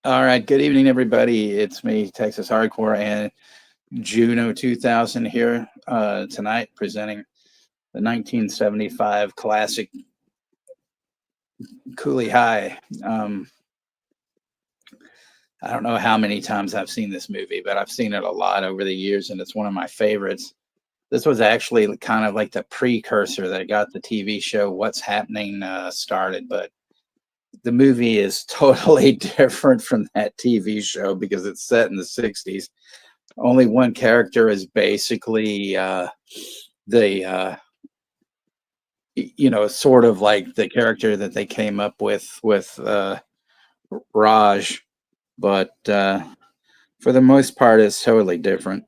All right. Good evening, everybody. It's me, Texas Hardcore, and Juno 2000 here tonight, presenting the 1975 classic Cooley High. I don't know how many times I've seen this movie, but I've seen it a lot over the years, and it's one of my favorites. This was actually kind of like the precursor that got the TV show What's Happening started, but the movie is totally different from that TV show because it's set in the 60s. Only one character is basically the sort of like the character that they came up with Raj, but for the most part it's totally different.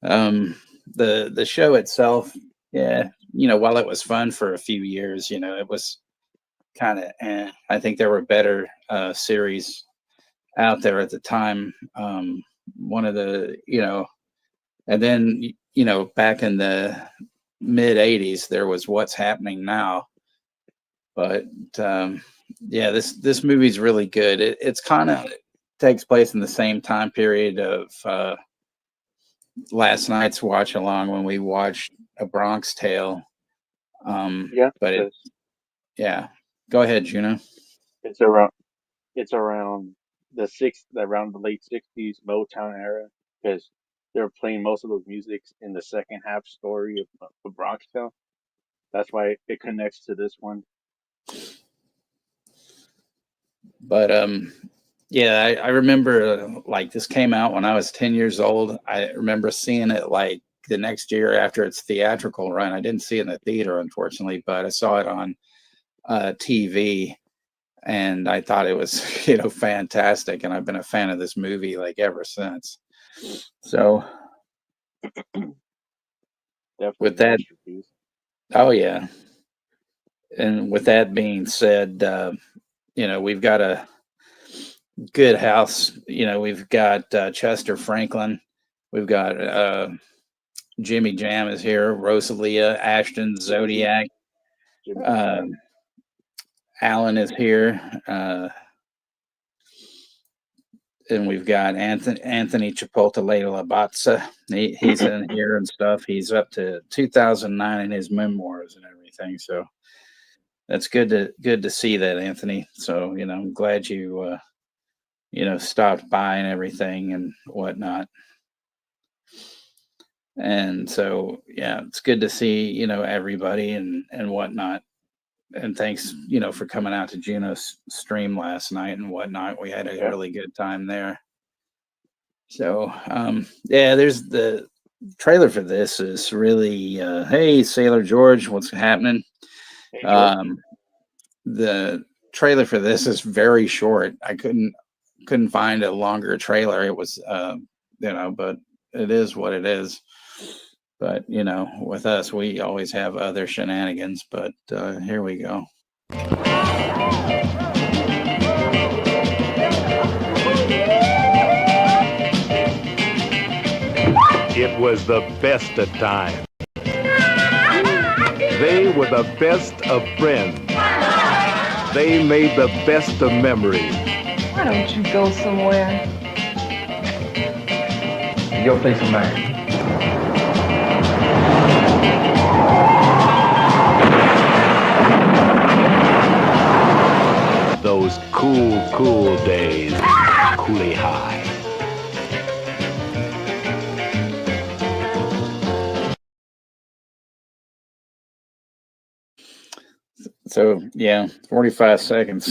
The show itself, yeah, while it was fun for a few years, it was kind of I think there were better series out there at the time. One of the, and then, back in the mid 80s, there was What's Happening Now. But yeah, this movie's really good. It's kind of takes place in the same time period of last night's watch along when we watched A Bronx Tale. Yeah, But yeah, go ahead, Juno. it's around it's around the late '60s Motown era because they were playing most of those musics in the second half story of the Bronx Tale. That's why it connects to this one. But yeah, I remember like this came out when I was 10 years old. I remember seeing it like the next year after its theatrical run. I didn't see it in the theater, unfortunately, but I saw it on TV, and I thought it was fantastic. And I've been a fan of this movie like ever since. So Definitely with a that, masterpiece. oh yeah, and with that being said, we've got a good house. We've got Chester Franklin. We've got Jimmy Jam is here. Rosalia, Ashton, Jimmy Zodiac. Jimmy Uh, Jam. Alan is here. And we've got Anthony Chipotle Labatza. He's in here and stuff. He's up to 2009 in his memoirs and everything. So that's good to see that, Anthony. So I'm glad you stopped by and everything and whatnot. And so yeah, it's good to see everybody and whatnot. And thanks for coming out to Juno's stream last night and whatnot. We had a Yeah. really good time there. So yeah, there's the trailer for this is really hey Sailor George, what's happening? Hey George. um the trailer for this is very short. I couldn't find a longer trailer. It was but it is what it is. But with us, we always have other shenanigans. But here we go. It was the best of times. They were the best of friends. They made the best of memories. Why don't you go somewhere? Go play some man. Those cool days. Cooley High. So yeah, 45 seconds.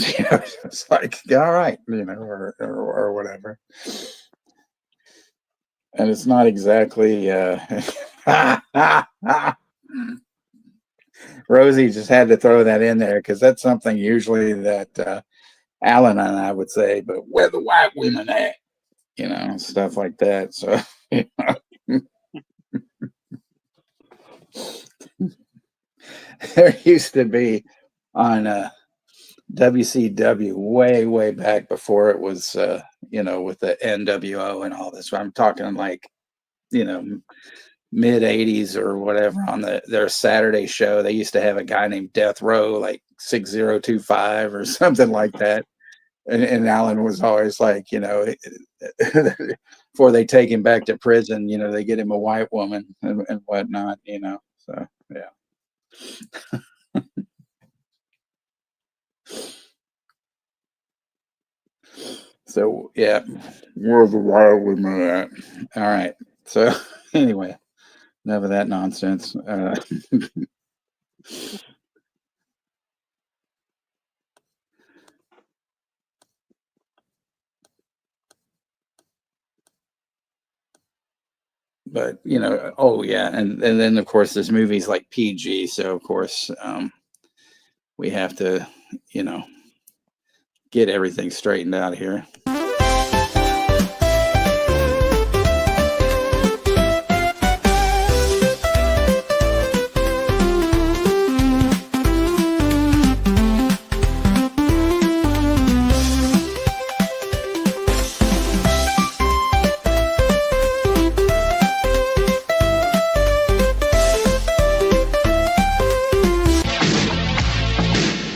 It's like all right, or whatever. And it's not exactly. Rosie just had to throw that in there because that's something usually that Alan and I would say, but where the white women at? Stuff like that. So there used to be on WCW way back before it was with the NWO and all this. I'm talking like mid 80s or whatever on their Saturday show. They used to have a guy named Death Row, like 6025 or something like that. And Alan was always like, before they take him back to prison, they get him a white woman and whatnot, So yeah. So yeah, where's the wild woman at? All right. So anyway, enough of that nonsense. But oh yeah, and then of course this movie's like PG, so of course we have to get everything straightened out here.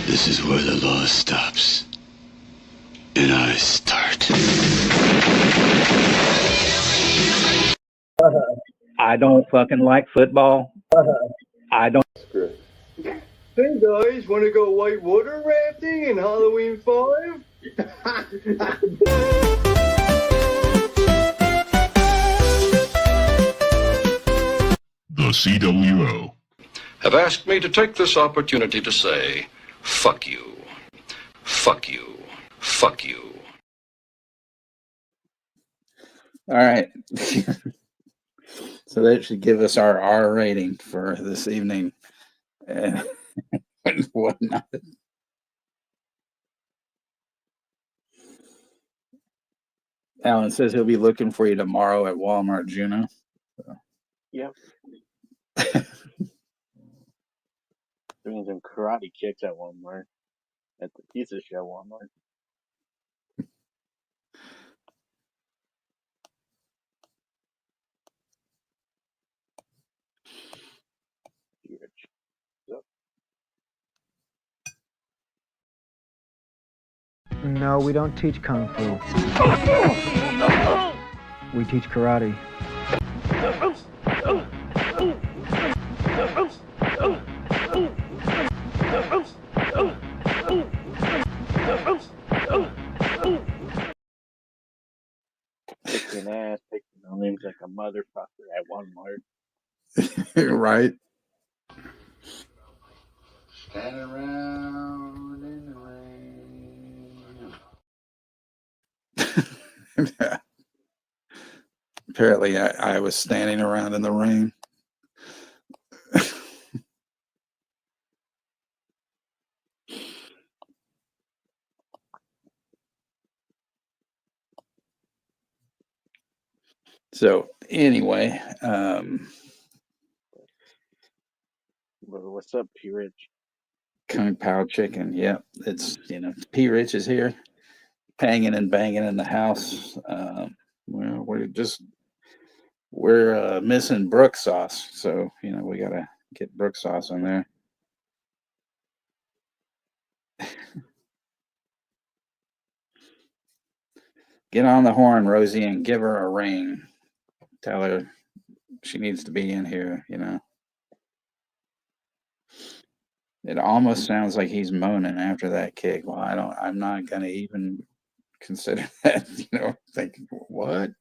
This is where the law stops. And I start. I don't fucking like football. I don't. Hey guys, want to go whitewater rafting in Halloween 5? The CWO have asked me to take this opportunity to say, fuck you, fuck you, fuck you. All right. So that should give us our R rating for this evening and whatnot. Alan says he'll be looking for you tomorrow at Walmart, Juno. So. Yep. Doing some karate kicks at Walmart. At the pizza show Walmart. No, we don't teach Kung Fu. We teach karate. Kicking ass, kicking on names like a motherfucker at Walmart. Right. Stand around in the rain. Apparently, I was standing around in the rain. So anyway, What's up, P. Rich? Kung Pao chicken. Yep, it's P. Rich is here, banging and banging in the house. Well, we're missing Brook sauce, so we gotta get Brook sauce in there. Get on the horn, Rosie, and give her a ring. Tell her she needs to be in here. It almost sounds like he's moaning after that kick. Well, I'm not gonna even consider that. Thinking what?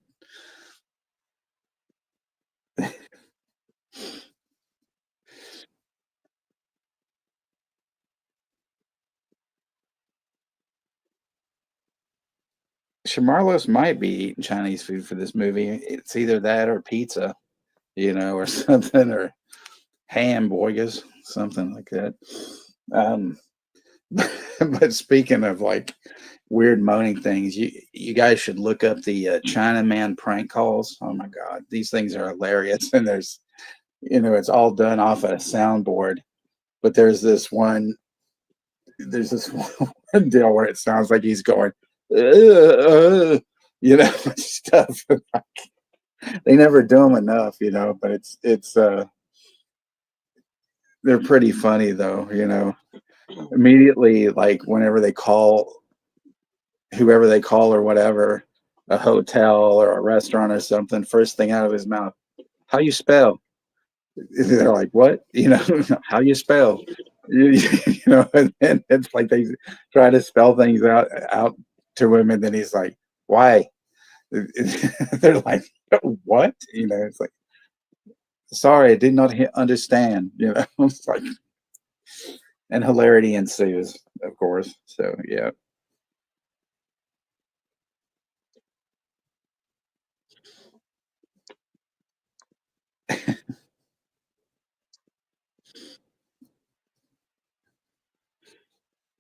Shamarlos might be eating Chinese food for this movie. It's either that or pizza, or something, or hamburgers, something like that. But speaking of like weird moaning things, you guys should look up the Chinaman prank calls. Oh my God, these things are hilarious. And there's, it's all done off a soundboard. But there's this one deal where it sounds like he's going, stuff. They never do them enough, but it's they're pretty funny though, immediately, like whenever they call whoever they call or whatever, a hotel or a restaurant or something, first thing out of his mouth, how you spell? They're like, what? How you spell? And then it's like they try to spell things out to him, and then he's like, why? They're like, what? It's like, sorry, I did not understand. It's like, and hilarity ensues, of course. So yeah.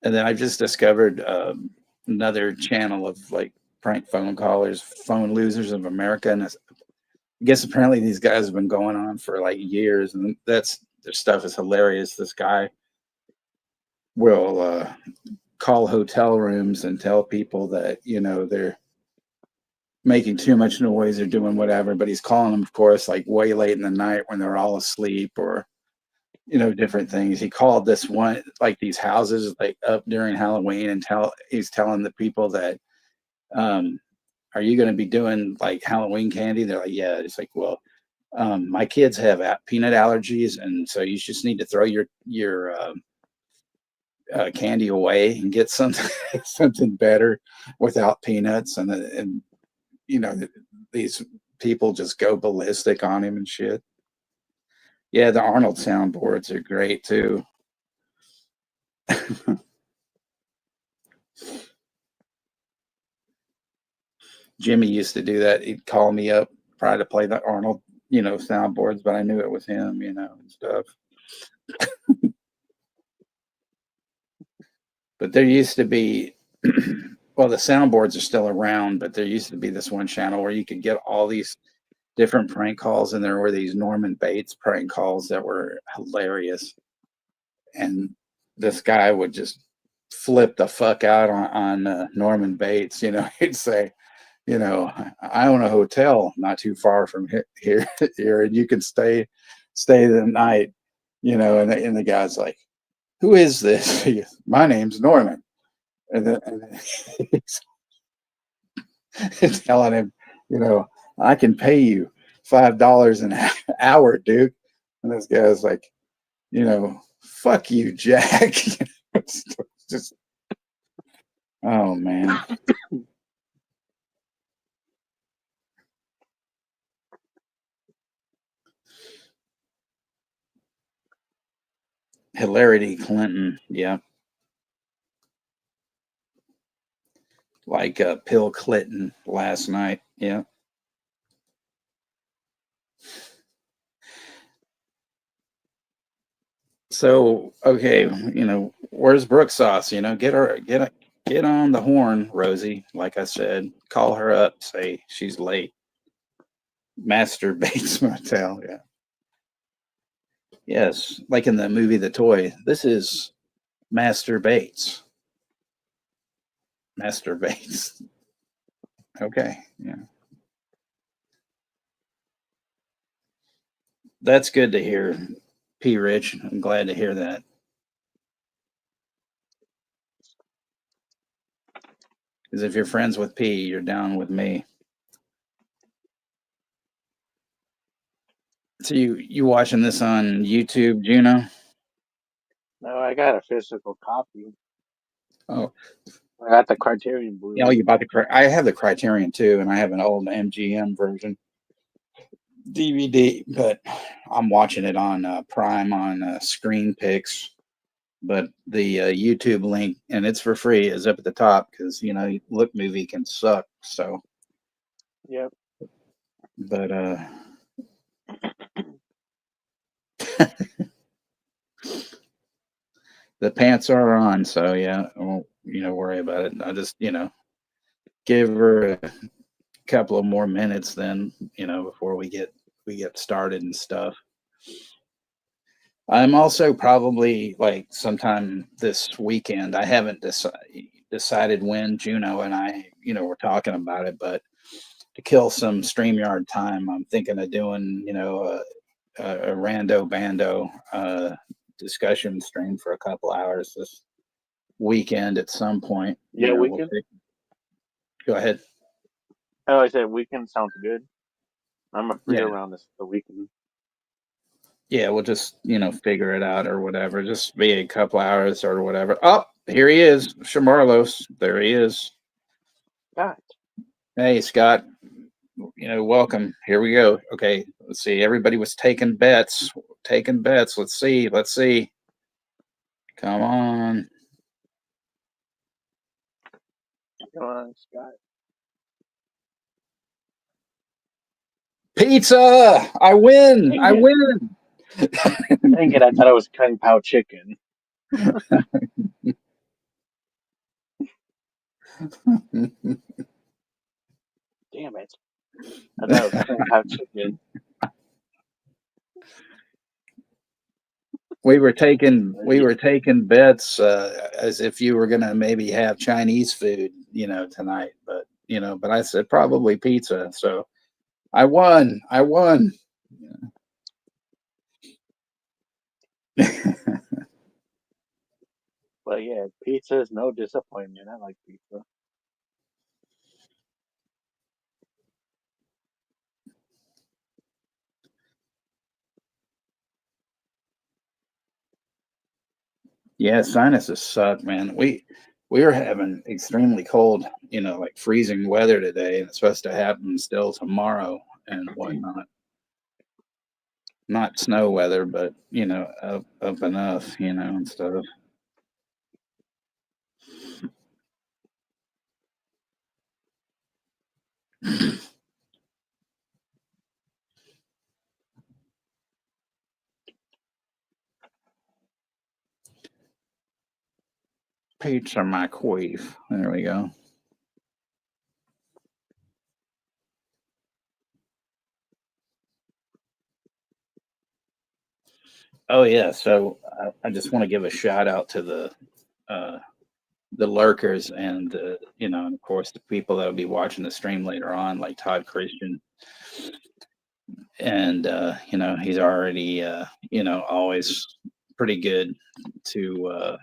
And then I just discovered another channel of like prank phone callers, phone losers of America, and I guess apparently these guys have been going on for like years, and their stuff is hilarious. This guy will call hotel rooms and tell people that they're making too much noise or doing whatever, but he's calling them, of course, like way late in the night when they're all asleep, or different things. He called this one, like these houses, like up during Halloween, and he's telling the people that, are you going to be doing like Halloween candy? They're like, yeah. It's like, well, my kids have peanut allergies, and so you just need to throw your candy away and get something better without peanuts. And these people just go ballistic on him and shit. Yeah, the Arnold soundboards are great too. Jimmy used to do that. He'd call me up, try to play the Arnold, soundboards, but I knew it was him, and stuff. But there used to be, well, the soundboards are still around, but there used to be this one channel where you could get all these different prank calls, and there were these Norman Bates prank calls that were hilarious. And this guy would just flip the fuck out on Norman Bates. He'd say, I own a hotel not too far from here, and you can stay the night, and the guy's like, who is this? He goes, my name's Norman. And then he's telling him, I can pay you $5 an hour, dude. And this guy's like, fuck you, Jack. It's just, oh man. Hilarity Clinton, yeah. Like Bill Clinton last night, yeah. So okay, where's Brooke Sauce? Get on the horn, Rosie. Like I said, call her up, say she's late. Master Bates Motel, yeah. Yes, like in the movie The Toy. This is Master Bates. Master Bates. Okay, yeah. That's good to hear, P. Rich. I'm glad to hear that. Because if you're friends with P, you're down with me. So you watching this on YouTube, Juno? No, I got a physical copy. Oh, I got the Criterion Blu-ray. you bought I have the Criterion too, and I have an old MGM version DVD, but I'm watching it on Prime on Screen Picks. But the YouTube link, and it's for free, is up at the top because LookMovie can suck. So. Yep. But the pants are on, so yeah, I won't worry about it. I just give her a couple of more minutes then before we get started and stuff. I'm also probably like sometime this weekend. I haven't decided when. Juno and I we're talking about it, but to kill some StreamYard time, I'm thinking of doing a rando bando discussion stream for a couple hours this weekend at some point. Yeah, weekend. Go ahead. Oh, I said weekend sounds good. I'm a free Yeah. around the weekend. Yeah, we'll just, figure it out or whatever. Just be a couple hours or whatever. Oh, here he is, Shamarlos. There he is. God, Hey, Scott. Welcome. Here we go. Okay, let's see. Everybody was taking bets. Taking bets. Let's see. Let's see. Come on. come on, Scott. Pizza! I win! Dang I it! win! Dang it! I thought I was Kung Pao chicken. Damn it! I thought it was Kung Pao chicken. we were taking bets as if you were gonna maybe have Chinese food, tonight, but I said probably pizza. So I won. I won. But yeah, pizza is no disappointment. I like pizza. Yeah, sinuses suck, man. We are having extremely cold, like freezing weather today, and it's supposed to happen still tomorrow and whatnot. Not snow weather, but up enough, and stuff. Pizza my queef. There we go. Oh yeah, so I just want to give a shout out to uh, the lurkers and and of course the people that'll be watching the stream later on, like Todd Christian, and he's already always pretty good to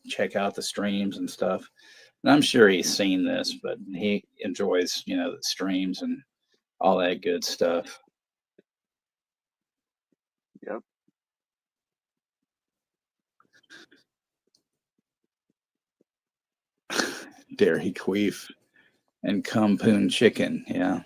check out the streams and stuff. And I'm sure he's seen this, but he enjoys the streams and all that good stuff. Yep. Dairy queef and Kumpoon chicken, yeah.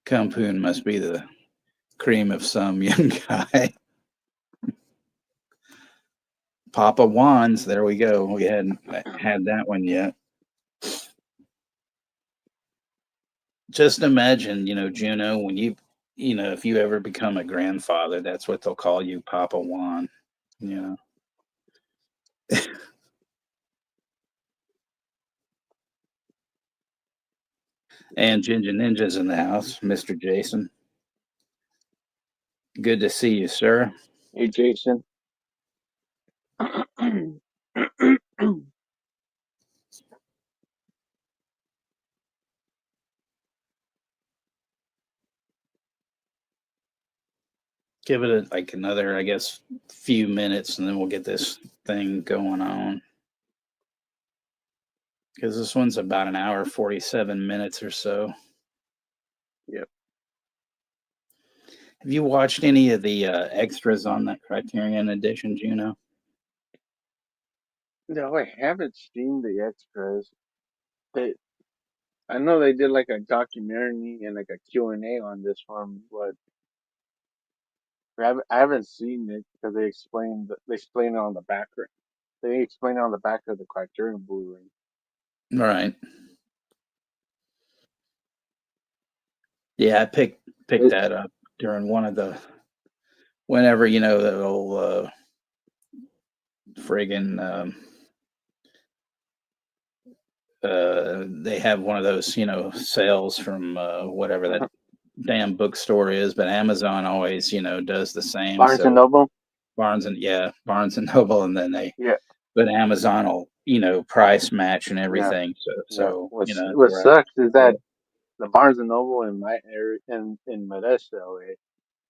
Kumpoon must be the cream of some young guy. Papa Wands, there we go. We hadn't had that one yet. Just imagine, Juno, when if you ever become a grandfather, that's what they'll call you, Papa Juan. You know. And Ginger Ninja's in the house, Mr. Jason. Good to see you, sir. Hey, Jason. Give it like another, I guess, few minutes, and then we'll get this thing going on. Because this one's about an hour, 47 minutes or so. Yep. Have you watched any of the extras on that Criterion edition, Juno? No, I haven't seen the extras. They, I know they did like a documentary and like a Q&A on this one, but I haven't seen it because they explain it on the back. They explain it on the back of the Criterion Blu-ray. Right. Yeah, I picked that up during one of the whenever the old friggin' they have one of those sales from whatever that damn bookstore is, but Amazon always does the same. Barnes and So Noble. Barnes and Noble, and then Yeah, but Amazon will price match and yeah, everything. yeah. So that's What where I sucks is that the Barnes and Noble in my area in Modesto,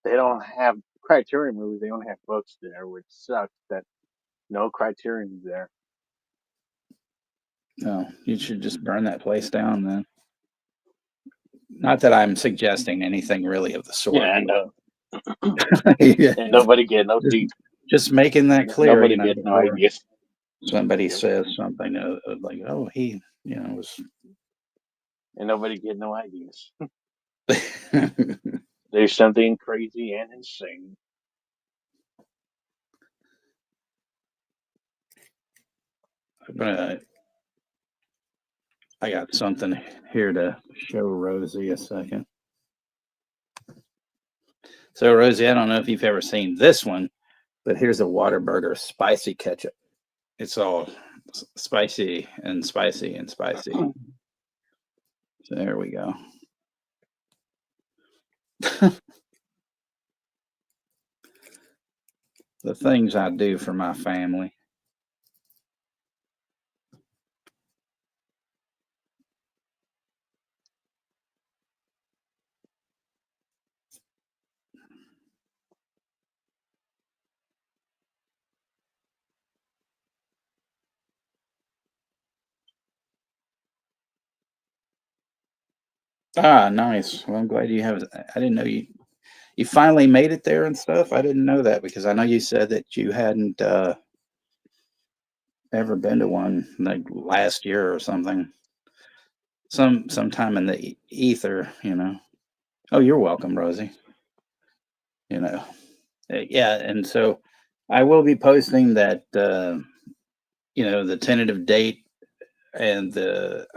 they don't have Criterion movies. They only have books there, which sucks. That no Criterion's there. No, you should just burn that place down then. Not that I'm suggesting anything really of the sort. Yeah, I know. Yeah. And nobody get no deep. Just making that clear, Nobody get no before ideas. somebody Yep. says something like, "Oh, he, was." And nobody get no ideas. There's something crazy and insane. I got something here to show Rosie a second. So, Rosie, I don't know if you've ever seen this one, but here's a Whataburger spicy ketchup. It's all spicy and spicy and spicy. So there we go. The things I do for my family. Ah, nice. Well, I'm glad you have. I didn't know you finally made it there and stuff. I didn't know that because I know you said that you hadn't ever been to one like last year or something. Sometime in the ether. Oh, you're welcome, Rosie. Yeah, and so I will be posting that the tentative date and the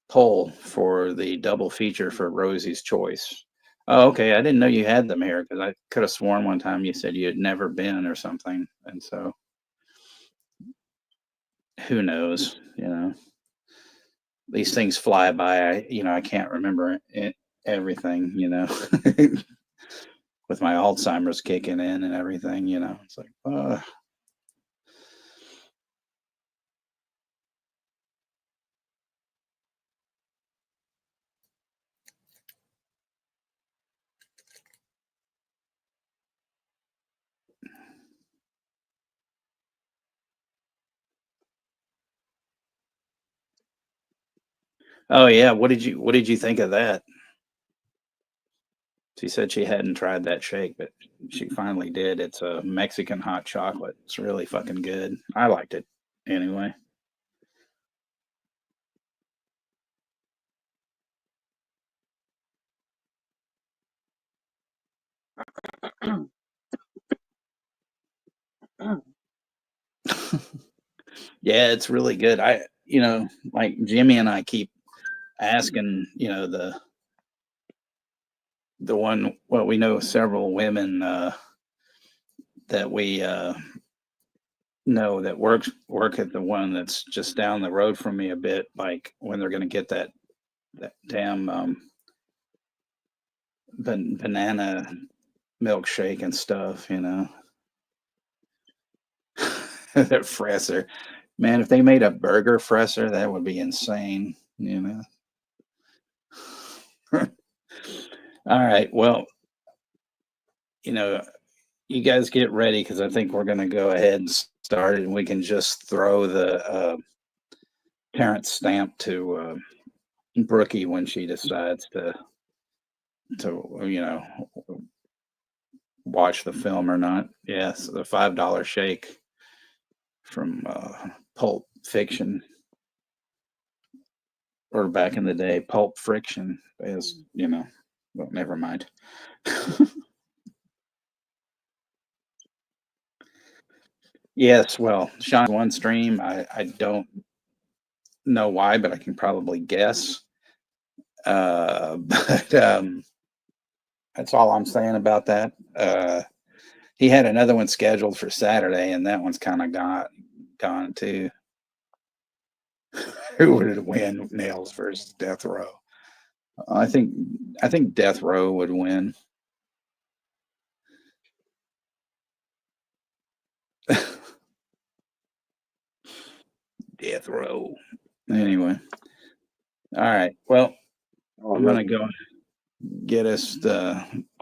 poll for the double feature for Rosie's Choice. Oh, okay. I didn't know you had them here because I could have sworn one time you said you had never been or something. And so who knows, these things fly by. I can't remember everything, with my Alzheimer's kicking in and everything, it's like, oh yeah. What did you think of that? She said she hadn't tried that shake, but she finally did. It's a Mexican hot chocolate. It's really fucking good. I liked it anyway. Yeah, it's really good. Like Jimmy and I keep asking, the one, well, we know several women that we know that work at the one that's just down the road from me a bit, like when they're going to get that damn banana milkshake and stuff, that fresser. Man, if they made a burger fresser, that would be insane, All right. Well, you guys get ready because I think we're going to go ahead and start it, and we can just throw the parent stamp to Brookie when she decides to watch the film or not. Yes, the $5 shake from Pulp Fiction, or back in the day, Pulp Friction, as well, never mind. Yes, well, Sean's one stream. I don't know why, but I can probably guess. But that's all I'm saying about that. He had another one scheduled for Saturday, and that one's kind of gone too. Who would win, Nails versus Death Row? I think Death Row would win. Death Row. Anyway, all right. Well, I'm gonna go get us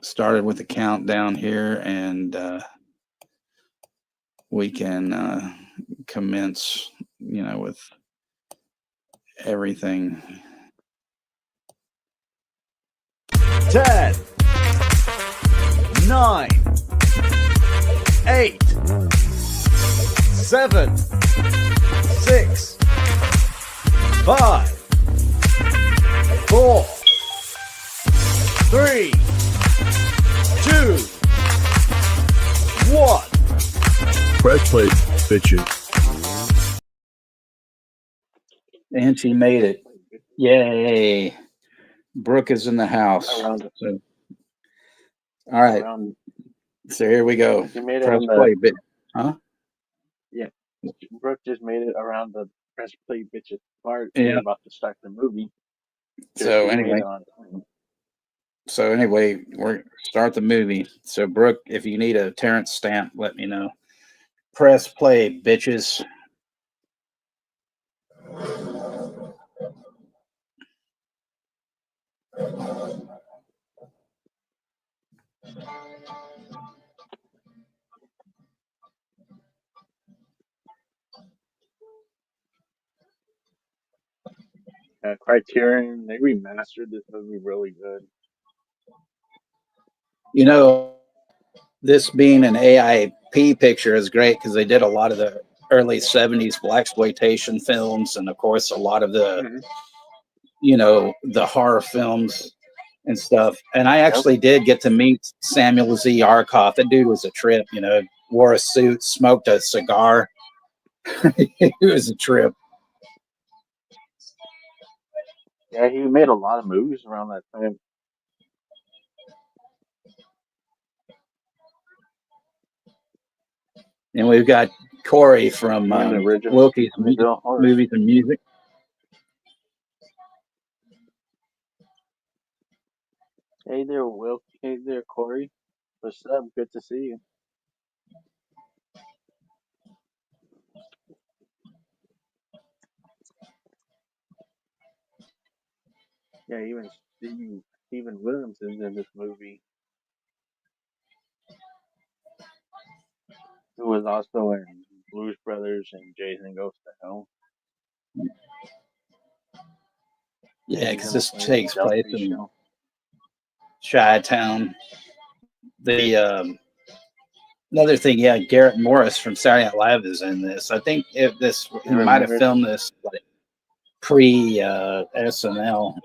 started with the countdown here, and we can commence. With everything. 10, 9, 8, 7, 6, 5, 4, 3, 2, 1. Press play, bitches. And she made it. Yay. Brooke is in the house. So, all right. So here we go. She made it Press on play, bit. Huh? Yeah. Brooke just made it around the press play bitches part. Yeah. We're about to start the movie. So anyway. We're start the movie. So Brooke, if you need a Terrence stamp, let me know. Press play, bitches. Criterion, they remastered this movie really good. This being an AIP picture is great because they did a lot of the early 70s blaxploitation films, and of course a lot of the the horror films and stuff. And I actually did get to meet Samuel Z. Arkoff. That dude was a trip, wore a suit, smoked a cigar. It was a trip. Yeah, he made a lot of movies around that time. And we've got Corey from Wilkie's Movies and Music. Hey there, Will. Hey there, Corey. What's up? Good to see you. Yeah, even Stephen Williams is in this movie. Who was also in Blues Brothers and Jason Goes to Hell. Yeah, because this takes place in Chi-Town. The another thing, Garrett Morris from Saturday Night Live is in this. I think he might have filmed this like pre SNL.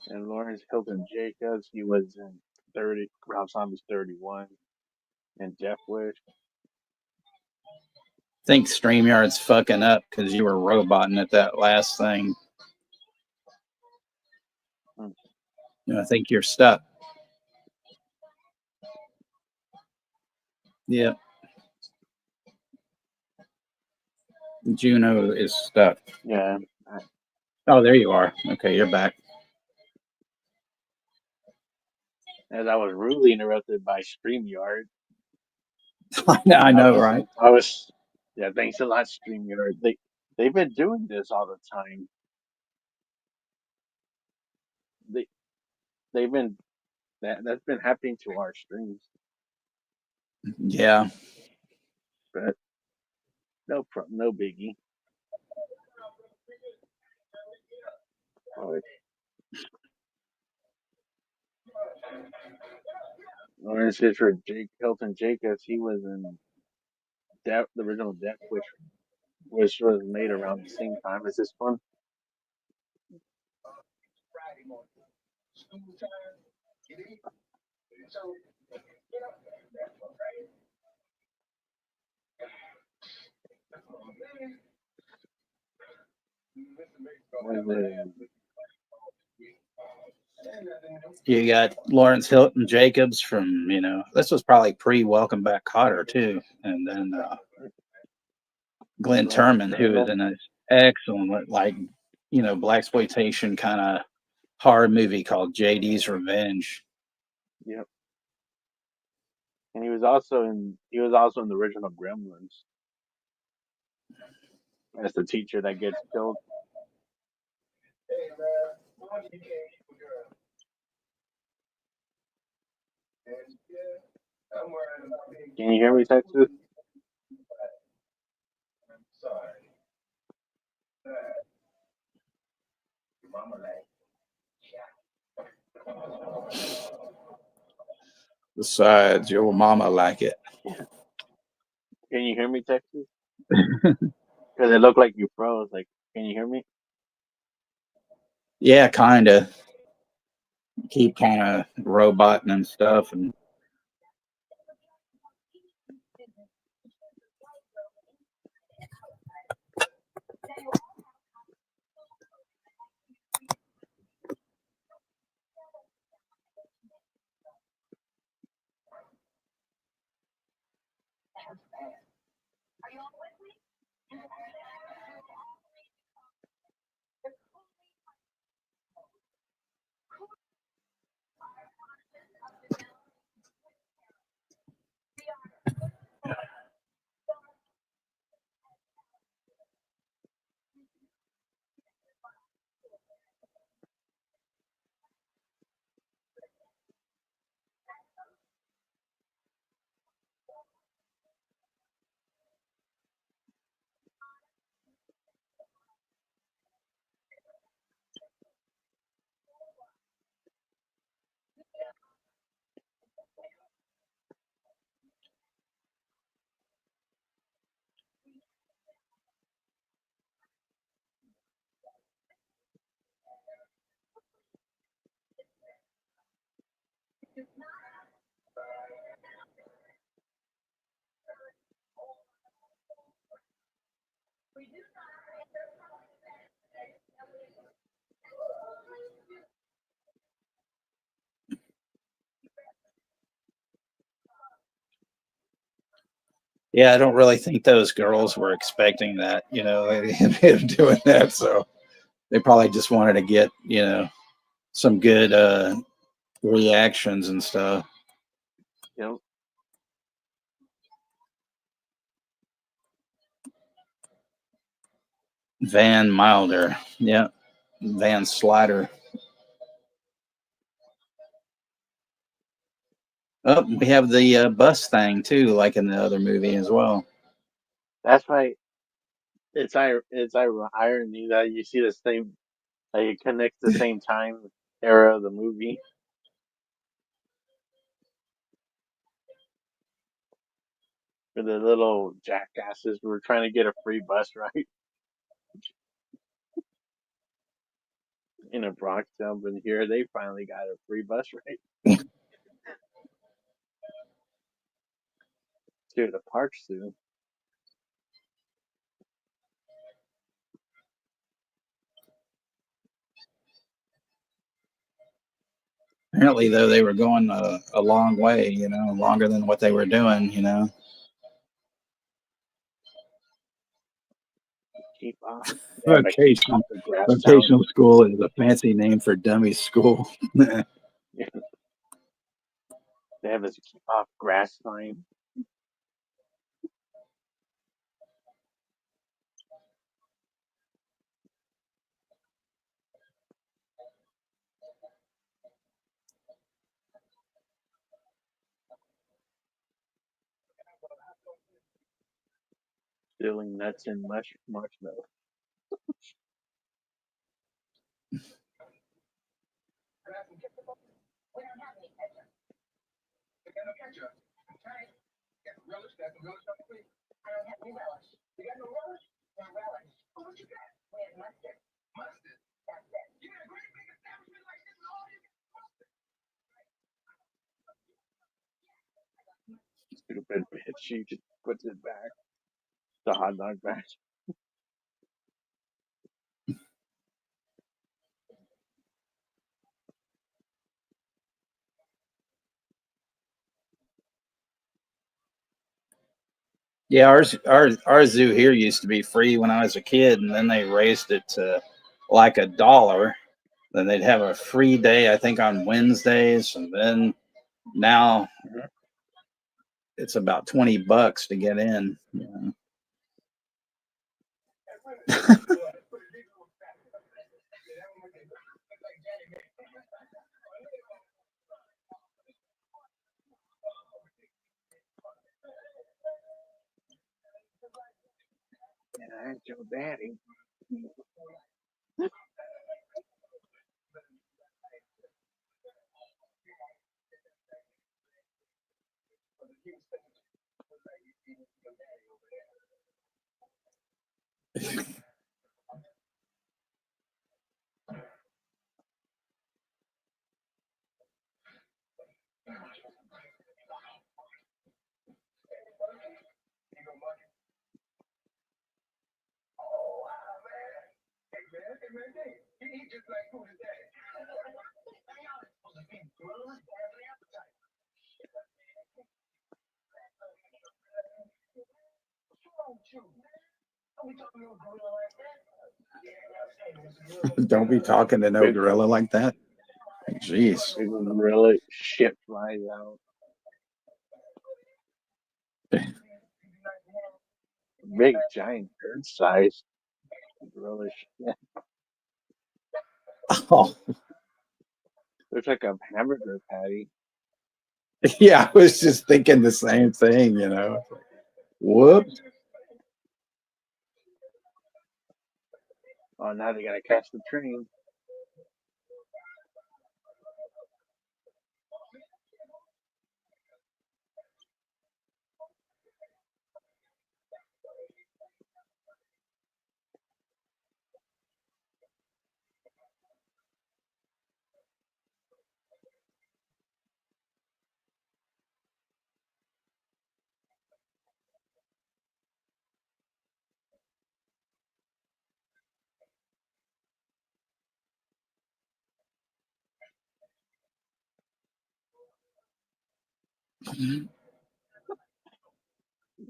And Laurence Hilton Jacobs, he was in Rob Zombie's 31 and Death Wish. I think StreamYard's fucking up because you were roboting at that last thing. I think you're stuck. Yep. Juno is stuck. Yeah. Oh, there you are. Okay, you're back. As I was rudely interrupted by StreamYard. I know, right? Yeah, thanks a lot, StreamYard. They've been doing this all the time. They've been that's been happening to our streams. Yeah. But no biggie. Lawrence Hitchcock, Hilton Jacobs, he was in the original Death Wish, which was made around the same time as this one. And then, You got Lawrence Hilton Jacobs from, this was probably pre Welcome Back Cotter too. And then Glenn Turman, who was in an excellent, blaxploitation kind of horror movie called JD's Revenge. yep. And he was also in the original Gremlins as the teacher that gets killed. Can you hear me, Texas? Besides, your mama like it. Can you hear me, Texas? Because it looked like you froze. Like, can you hear me? Yeah, kind of. Keep kind of roboting and stuff. And yeah, I don't really think those girls were expecting that, him doing that. So they probably just wanted to get, some good reactions and stuff. Yep. Van Milder. Yeah. Van Slider. Oh, we have the bus thing too, like in the other movie as well. That's right. It's irony that you see the same, like it connects the same time era of the movie. For the little jackasses who were trying to get a free bus ride in a Bronx town, but here they finally got a free bus ride to the park soon. Apparently, though, they were going a long way, longer than what they were doing, Keep off. Vocational, The grass town. vocational school is a fancy name for dummy school. They have this keep off grass sign. Stealing nuts and marshmallows. stupid bitch. She just puts it back. The hot dog back. Yeah, our zoo here used to be free when I was a kid, and then they raised it to like $1. Then they'd have a free day, I think, on Wednesdays, and then now it's about $20 to get in. You know? And I ain't your daddy. Don't be talking to no gorilla like that. Jeez. Big gorilla shit flies out. Big giant bird size gorilla shit. Oh, Looks like a hamburger patty. yeah, I was just thinking the same thing, you know. Whoops. Oh, now they gotta catch the train.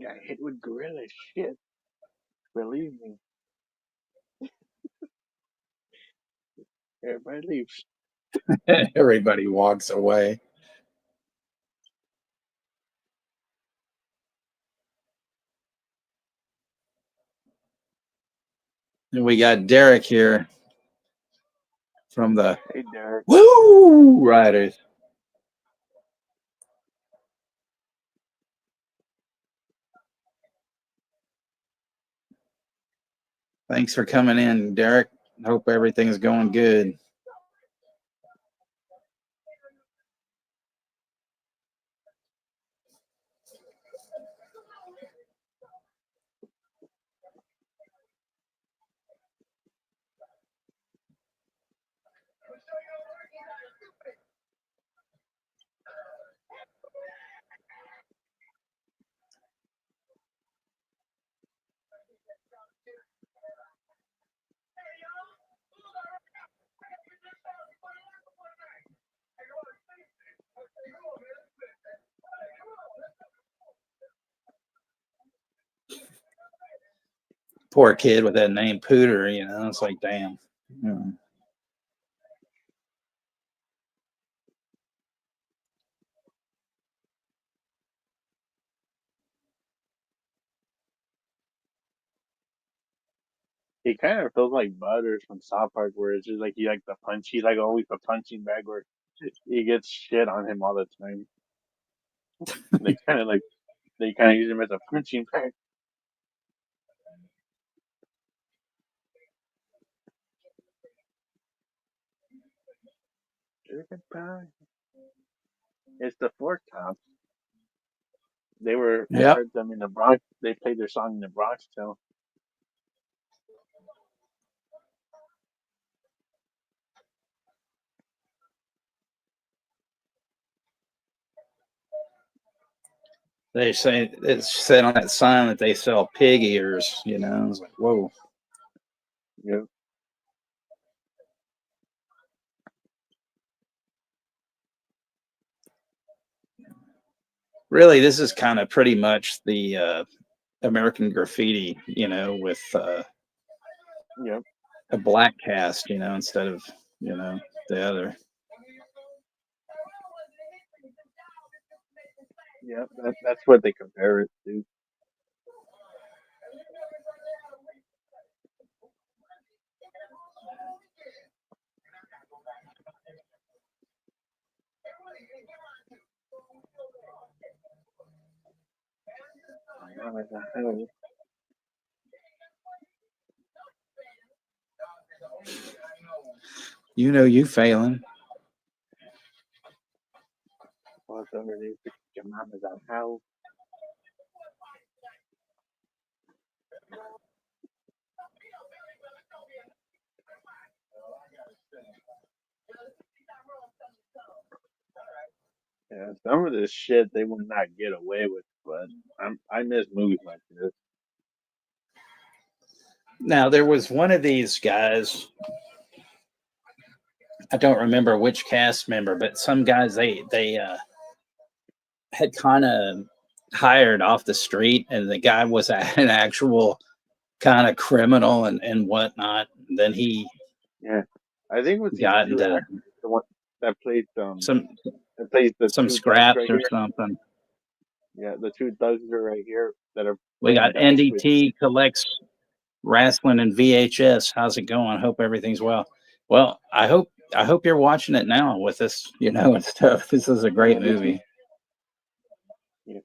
Got hit with gorilla shit. Believe me. Everybody leaves. Everybody walks away. And we got Derek here from the Hey, Derek. Woo Riders. Thanks for coming in, Derek. Hope everything's going good. Poor kid with that name Pooter, you know, it's like, damn. He kind of feels like Butters from South Park, where it's just like he like the punch. He's like always a punching bag where he gets shit on him all the time. They kind of use him as a punching bag. It's the Four Tops. I Yep. heard them in the Bronx. They played their song in the Bronx too. They say it's said on that sign that they sell pig ears. You know, I was like, whoa. Yeah. Really, this is kind of pretty much the American Graffiti, you know, with Yep. a black cast, you know, instead of, you know, the other. Yeah, that's what they compare it to. You know, you failing. What's underneath your mama's house? Yeah, some of this shit they would not get away with, but I miss movies like this. Now, there was one of these guys, I don't remember which cast member, but some guys they had kind of hired off the street, and the guy was an actual kind of criminal and whatnot. And then he Yeah, I think with these got two into actors, the one that played some that plays the some two thugs scraps right or here. something. Yeah, the two thugs are right here that are We playing got dice with. NDT collects wrestling and VHS. How's it going? Hope everything's well. Well, I hope you're watching it now with us, you know, and stuff. This is a great movie. Yeah,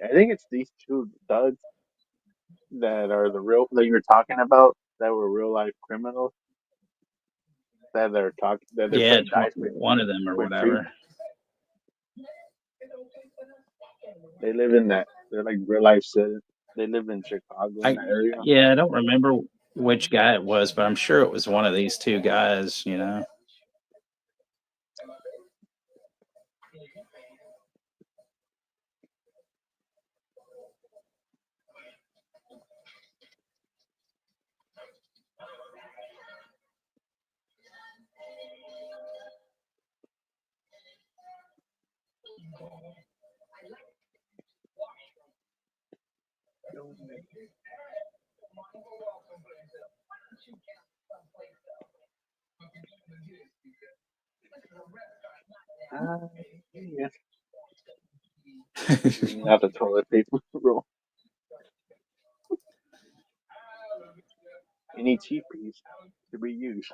I think it's these two thugs that are the real that you're talking about that were real life criminals that they're Yeah, playing it's dice one of them or with two. whatever. They live in that. They're like real life citizens. They live in Chicago in I that area. Yeah, I don't remember which guy it was, but I'm sure it was one of these two guys, you know. Yeah. Not the toilet paper roll. Any cheap piece to be used.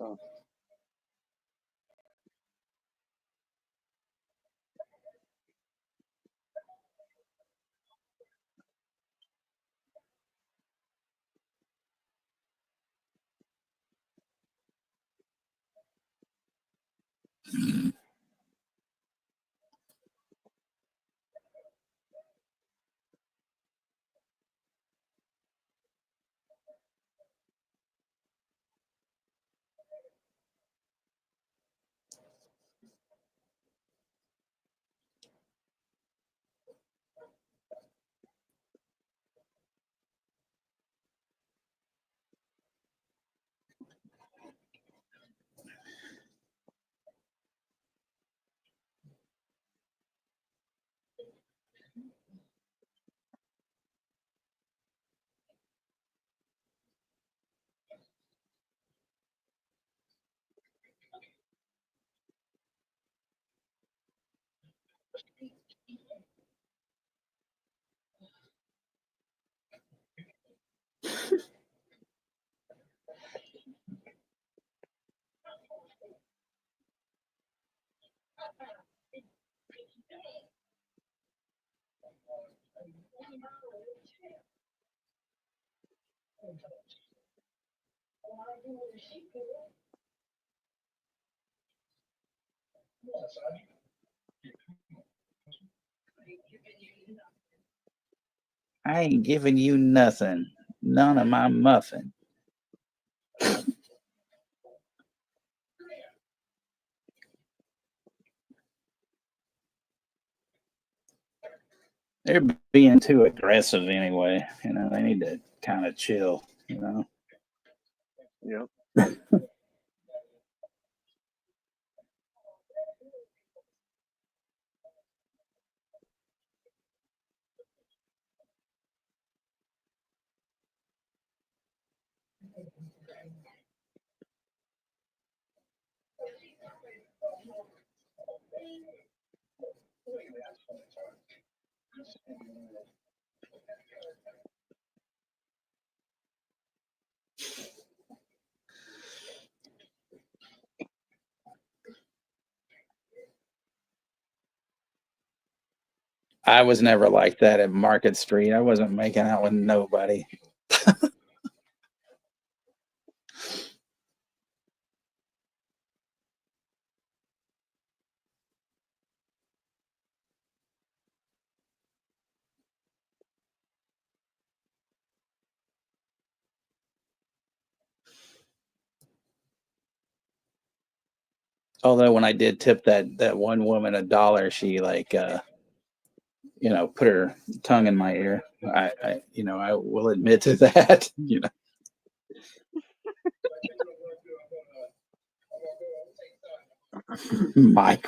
Oh. I ain't giving you nothing. None of my muffin. They're being too aggressive anyway. You know, they need to kind of chill, you know. Yep. I was never like that at Market Street. I wasn't making out with nobody. Although when I did tip that one woman $1, she like you know, put her tongue in my ear. I you know, I will admit to that. You know. Mike,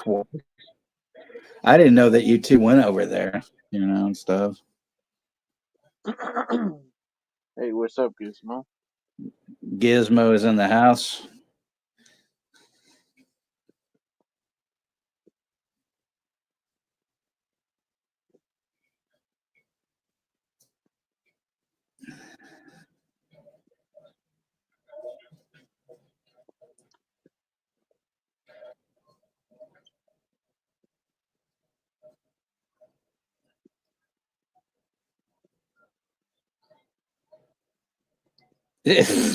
I didn't know that you two went over there, you know, and stuff. Hey, what's up, Gizmo? Gizmo is in the house.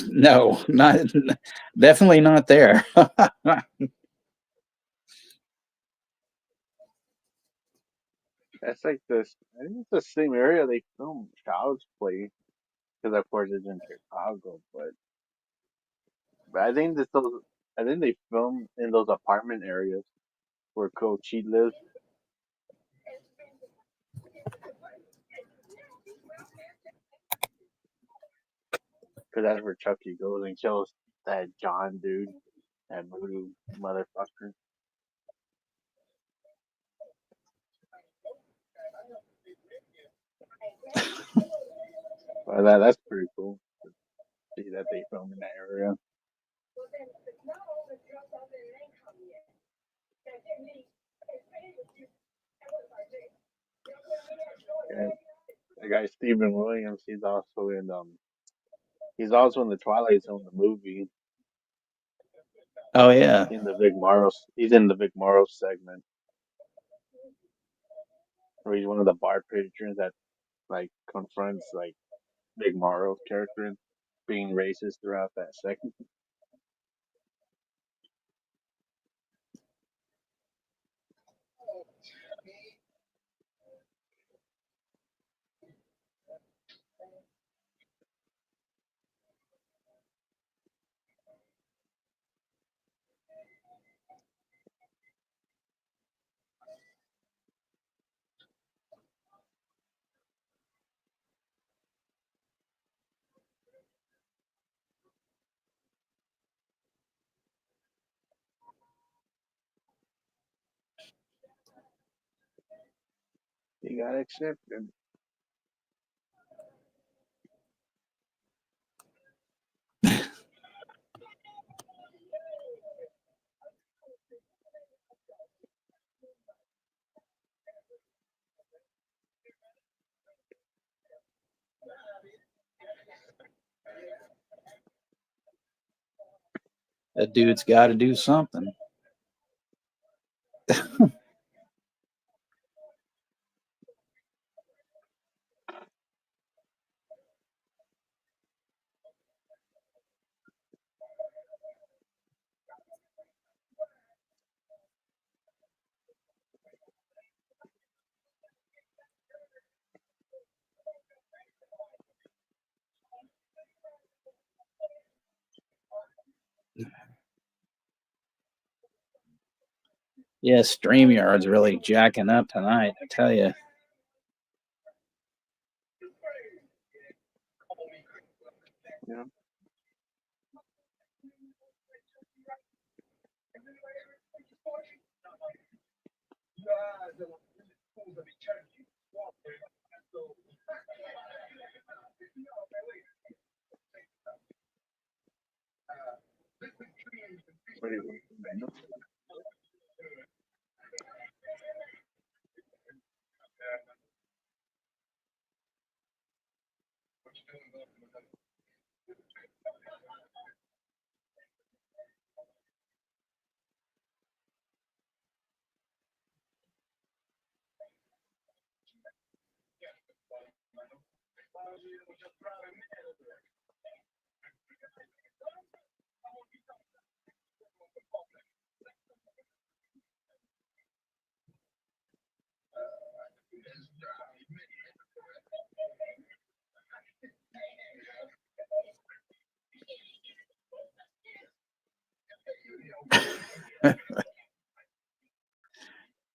No, not definitely not there. That's like this. I think it's the same area they filmed Child's Play, because of course it's in Chicago. But I think this those. I think they filmed in those apartment areas where Coach Chi lives, because that's where Chucky goes and kills that John dude, that voodoo motherfucker. But that's pretty cool to see that they filmed in that area. And the guy Stephen Williams, he's also in the Twilight Zone, the movie. Oh yeah. He's in the Vic Morrow segment where he's one of the bar patrons that like confronts like Vic Morrow's character being racist throughout that segment. He got accepted. That dude's got to do something. Yeah, StreamYard's really jacking up tonight, I tell you. Yeah. What do you want?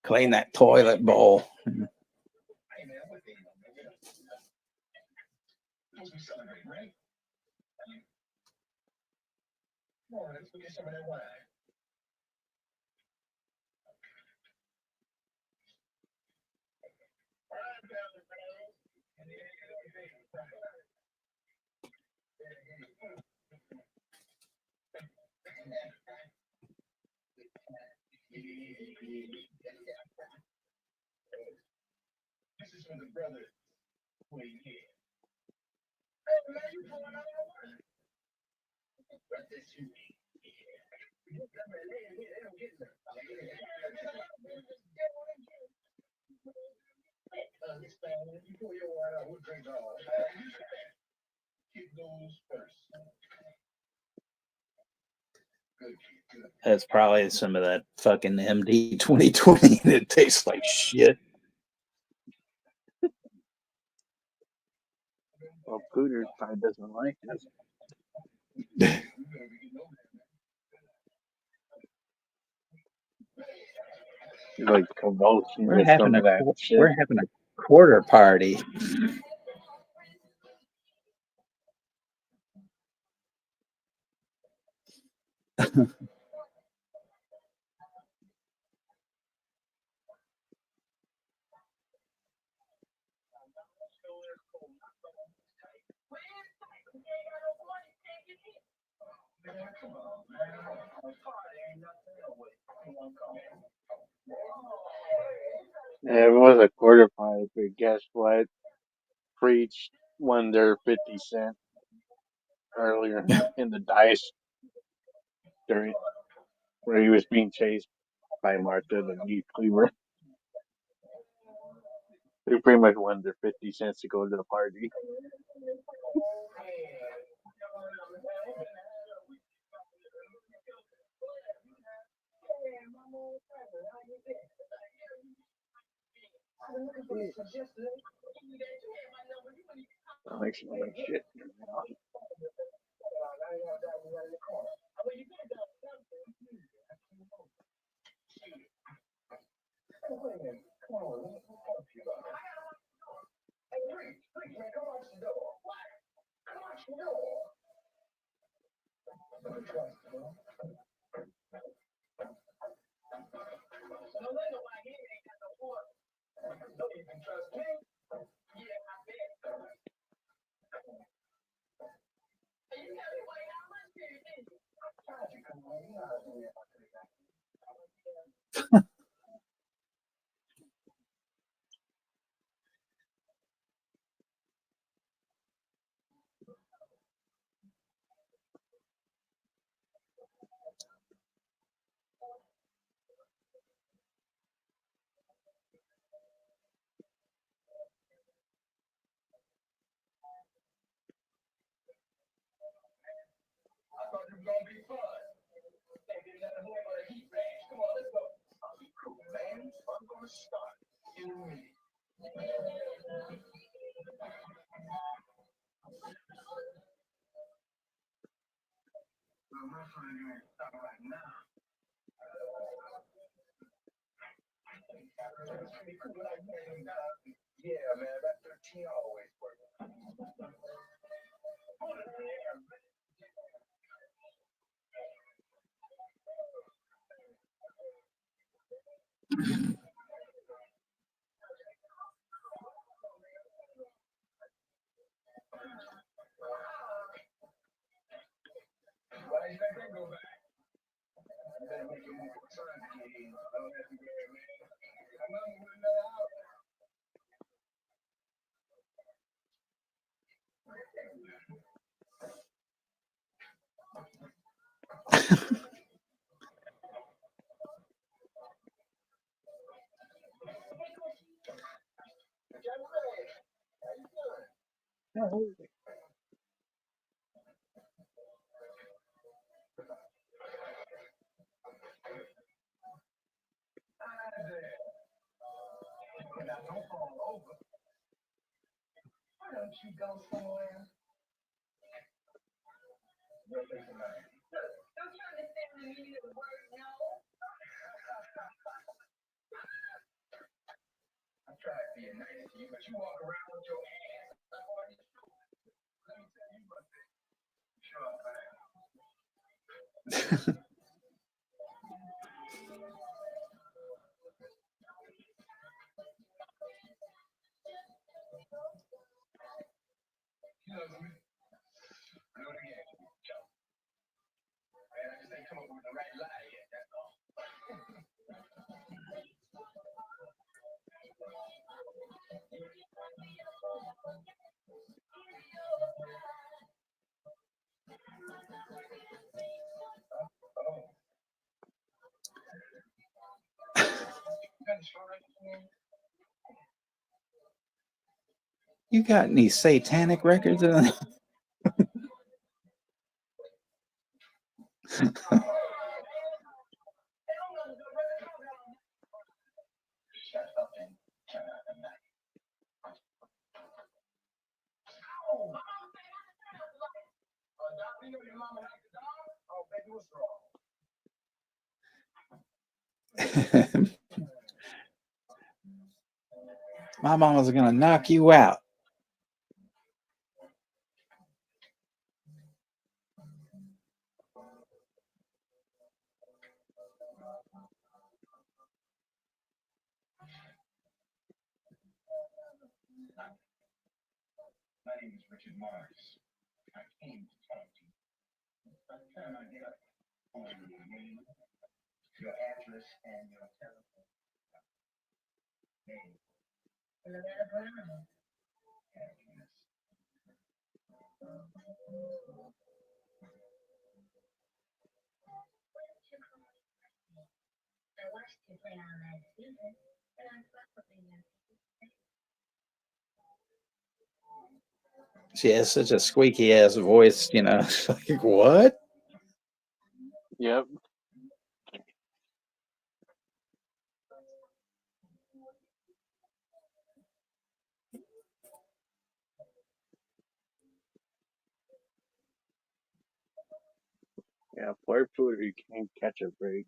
Clean that toilet bowl. That's probably some of that fucking MD 2020 that tastes like shit. Well, Pooter probably doesn't like us. Like convulsing We're with some having of that shit. we're having a quarter party. Yeah, it was a quarter pipe, but guess what? Preach won their 50 cent earlier in the dice during where he was being chased by Martha, the meat cleaver. They pretty much won their 50 cents to go to the party. That makes me like shit. You got any satanic records? My mama's gonna knock you out. She has such a squeaky ass voice, you know. Like, what? Yep. Yeah, poor Pooter, you can't catch a break.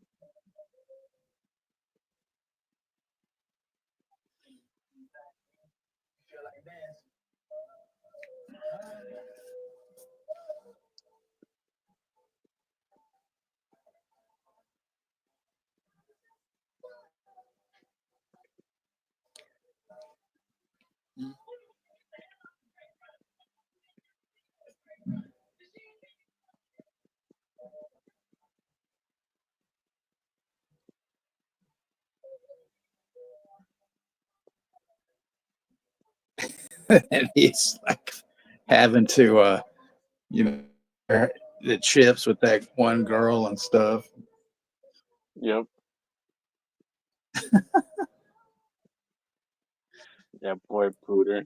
And he's like having to you know, the chips with that one girl and stuff. Yep. Yeah, poor Pooter.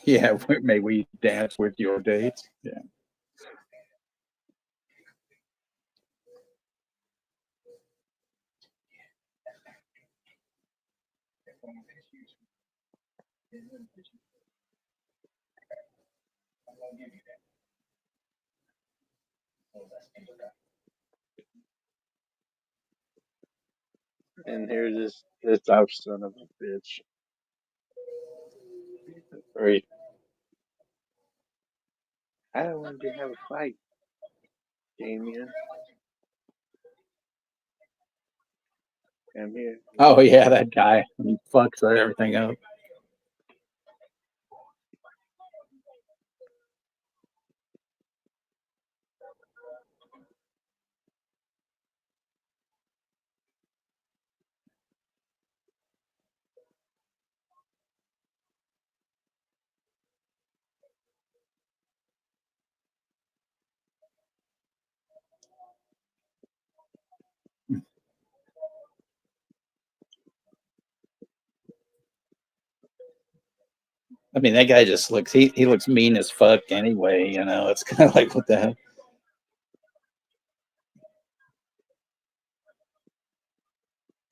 Yeah, may we dance with your dates? Yeah. And here's this out son of a bitch. Right. I don't want to have a fight, Damien. Come here. Oh yeah, that guy. He fucks everything up. I mean, that guy just looks. He looks mean as fuck anyway. You know, it's kind of like what the hell.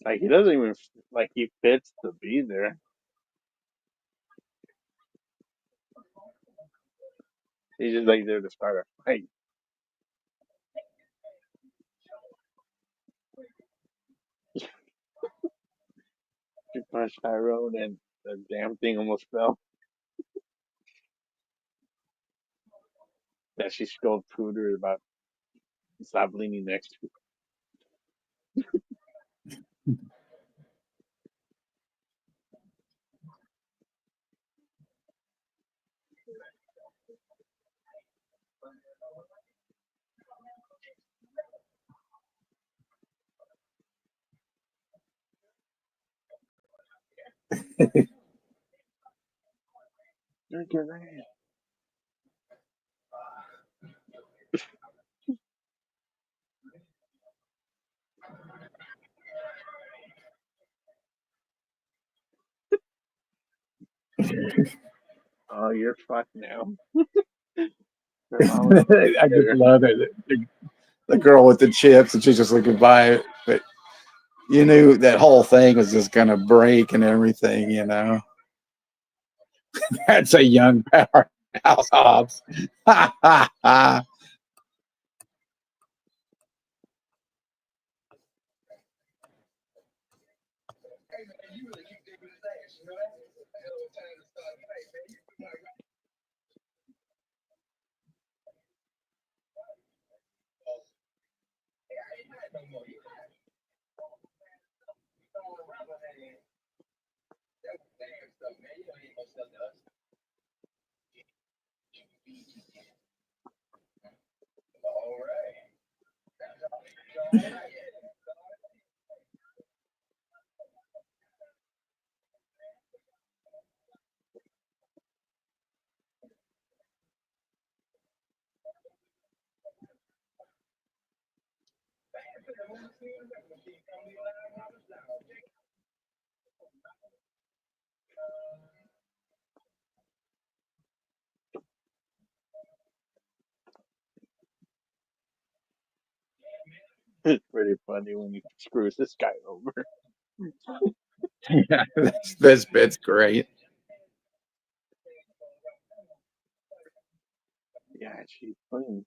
Like he doesn't even like he fits to be there. He's just like there to start a fight. She punched Tyrone and the damn thing almost fell. That she scolded Pooter about stop leaning next to. Look at that. Oh, you're fucked now. Her mom was I just there. love it. The girl with the chips, and she's just looking by it, but you knew that whole thing was just gonna break and everything. You know, that's a young powerhouse Hobbs. Ha ha ha. It's pretty funny when he screws this guy over. Yeah, this bit's great. Yeah, she's funny.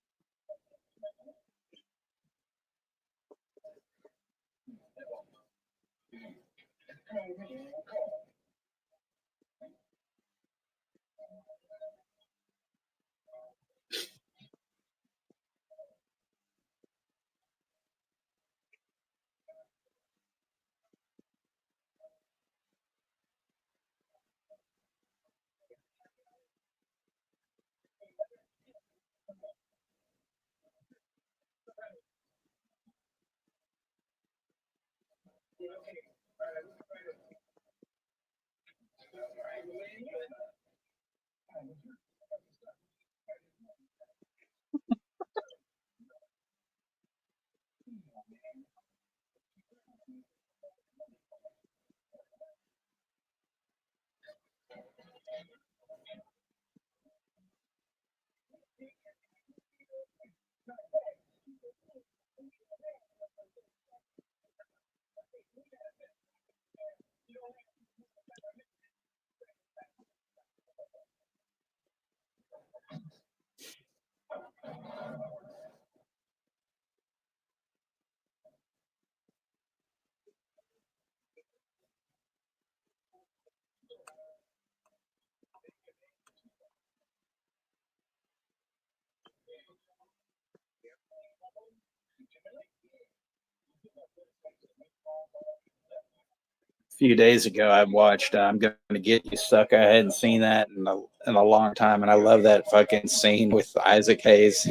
Few days ago, I watched "I'm Gonna Get You, Sucker." I hadn't seen that in a long time, and I love that fucking scene with Isaac Hayes,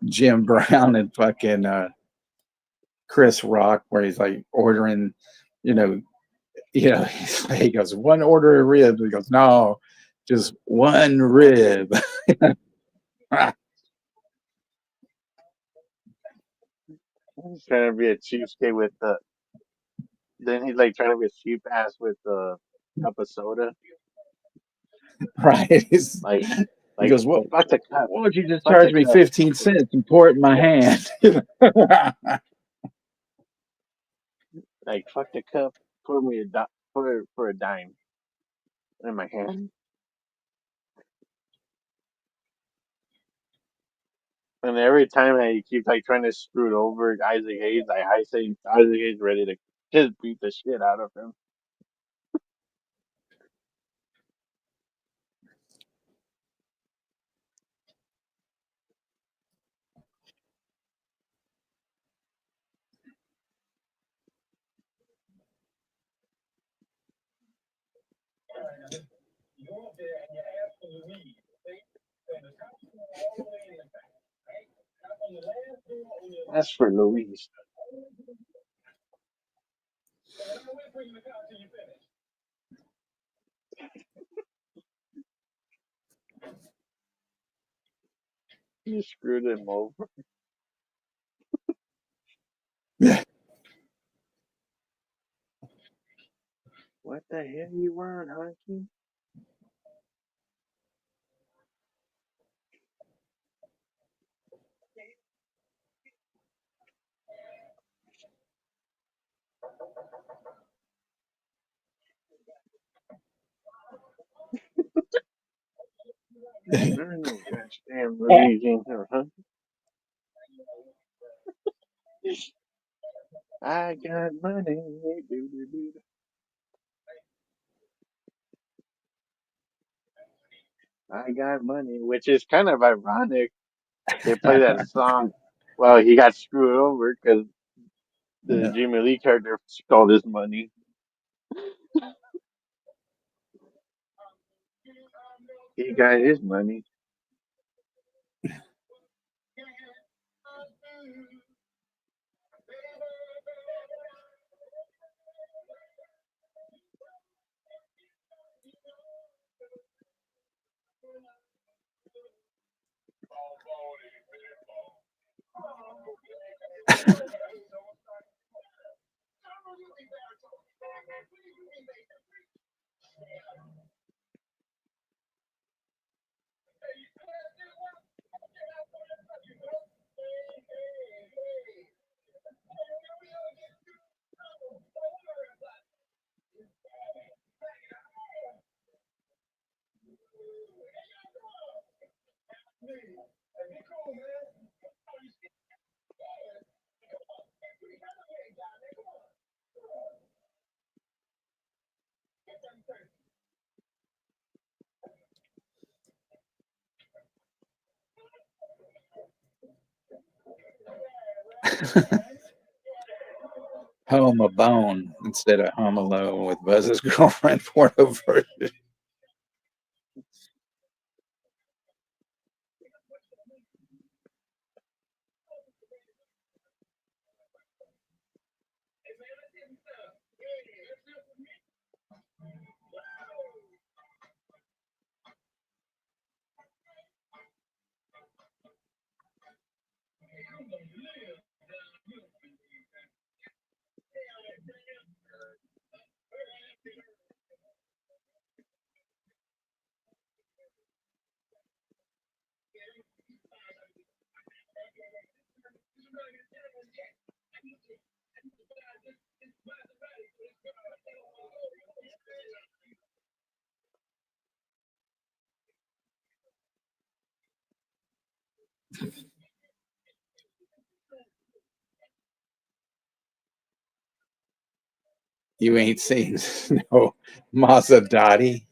Jim Brown, and fucking Chris Rock, where he's like ordering, you know, he goes, "One order of ribs." He goes, "No, just one rib." He's trying to be a cheapskate with the. Then he's like trying to be a cheap ass with the cup of soda. Right? Like, He like goes, "What? fuck the cup, What would you just fuck the charge me cup. 15 cents and pour it in my hand?" Like fuck the cup. Pour me for a dime in my hand. And every time I keep like trying to screw it over Isaac Hayes, I say Isaac Hayes ready to just beat the shit out of him. That's for Louise. You screwed him over. Yeah. What the hell you want, Honky? There ain't no goddamn Louise in here, huh? I got money. Doo-doo-doo. I got money, which is kind of ironic. They play that song. Well, he got screwed over because the Yeah. Jimmy Lee character stole his money. He got his money. Home a Bone instead of Home Alone with Buzz's girlfriend porno version. You ain't seen no Maserati.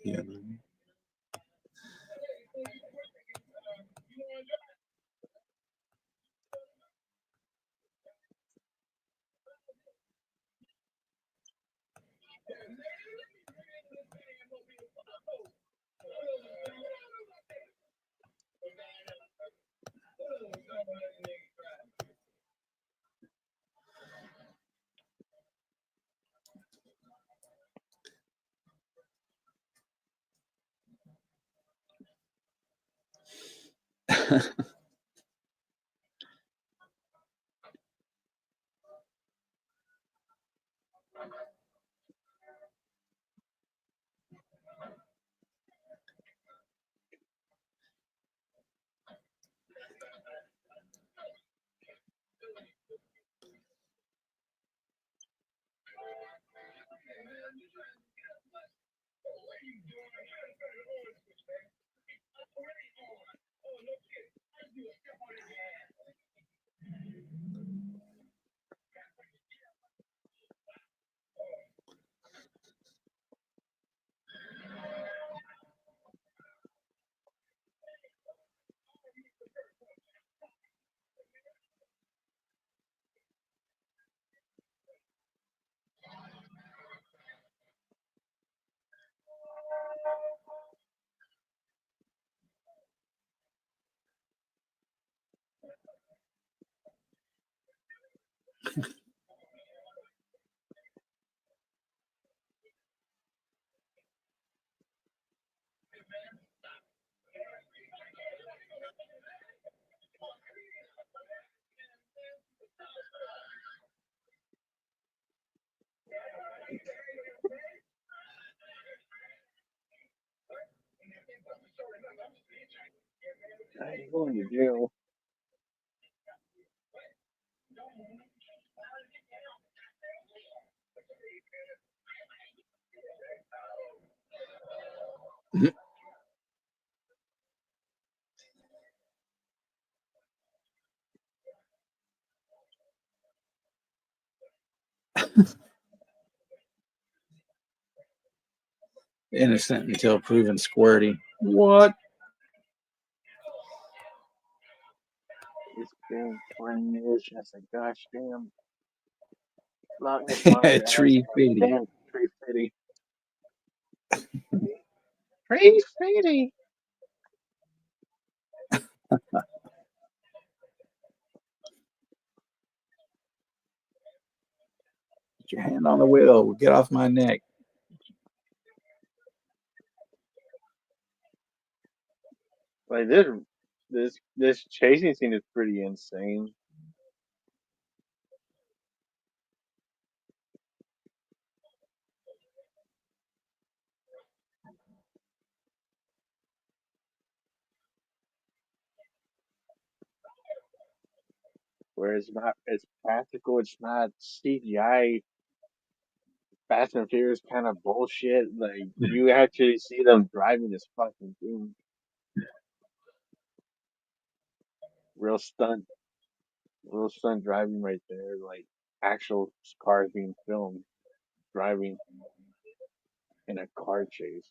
I ain't going to jail. Innocent until proven squirty. What? It's been 20 years since a gosh damn Loch Ness Monster ass Tree fitty. damn tree fitty. Tree fitty. Put your hand on the wheel. Get off my neck. Like this chasing scene is pretty insane. Where it's practical, it's not CGI Fast and Furious kind of bullshit. Like you actually see them driving this fucking thing. Real stunt real stunt driving right there, like actual cars being filmed driving in a car chase.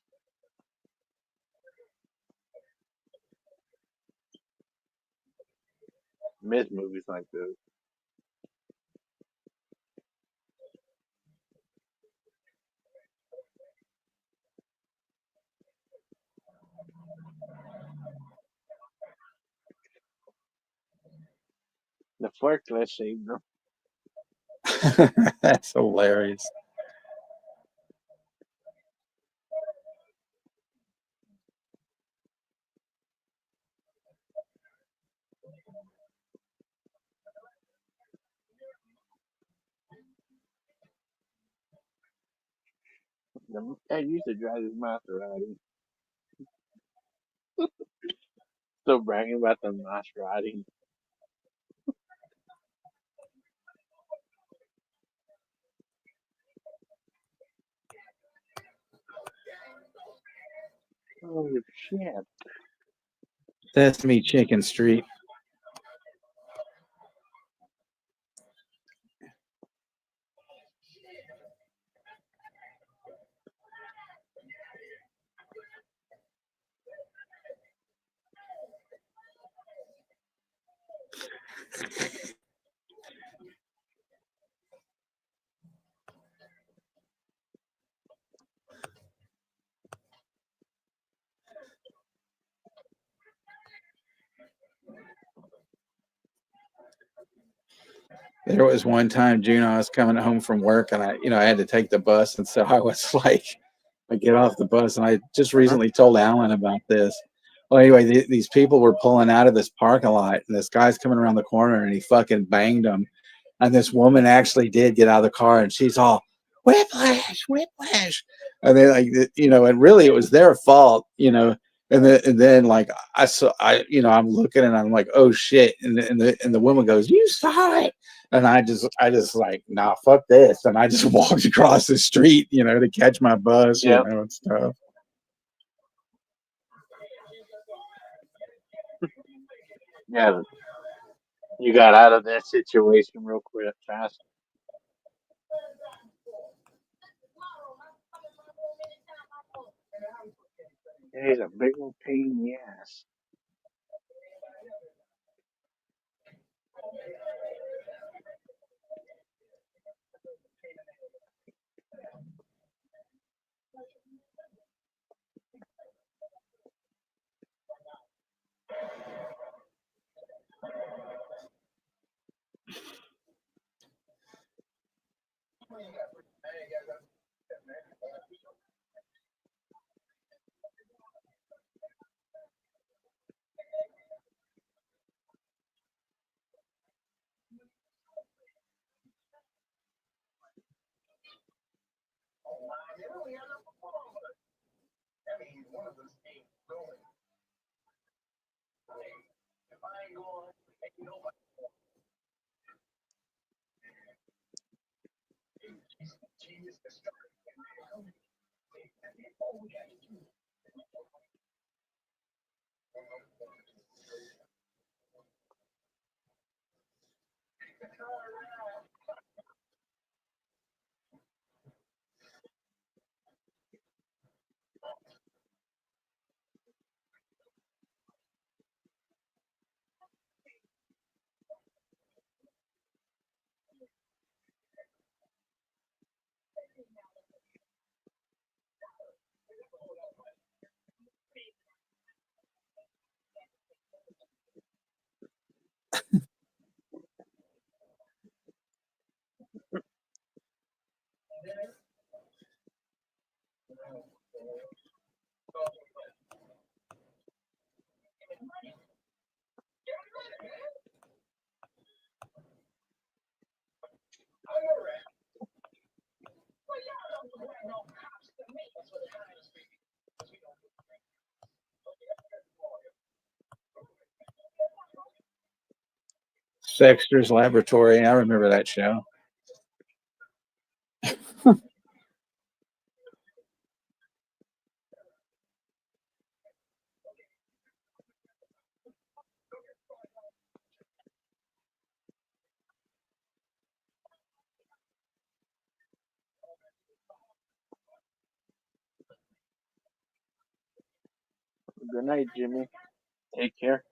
Miss movies like this. The forklift saved them. That's hilarious. I used to drive this Maserati. Still bragging about the Maserati. Oh shit! Sesame Chicken Street. There was one time, Juno, I was coming home from work and I had to take the bus. And so I was like, I get off the bus and I just recently told Alan about this. Well, anyway, these people were pulling out of this parking lot and this guy's coming around the corner and he fucking banged them. And this woman actually did get out of the car and she's all, whiplash, whiplash. And then and really it was their fault. And then like I'm looking and I'm like, oh shit. And the woman goes, you saw it. And I just like, nah, fuck this. And I just walked across the street, to catch my bus, Yep. and stuff. Yeah, you got out of that situation real quick, fast. It is a big old pain in the ass. Dexter's Laboratory. I remember that show. Good night, Jimmy. Take care.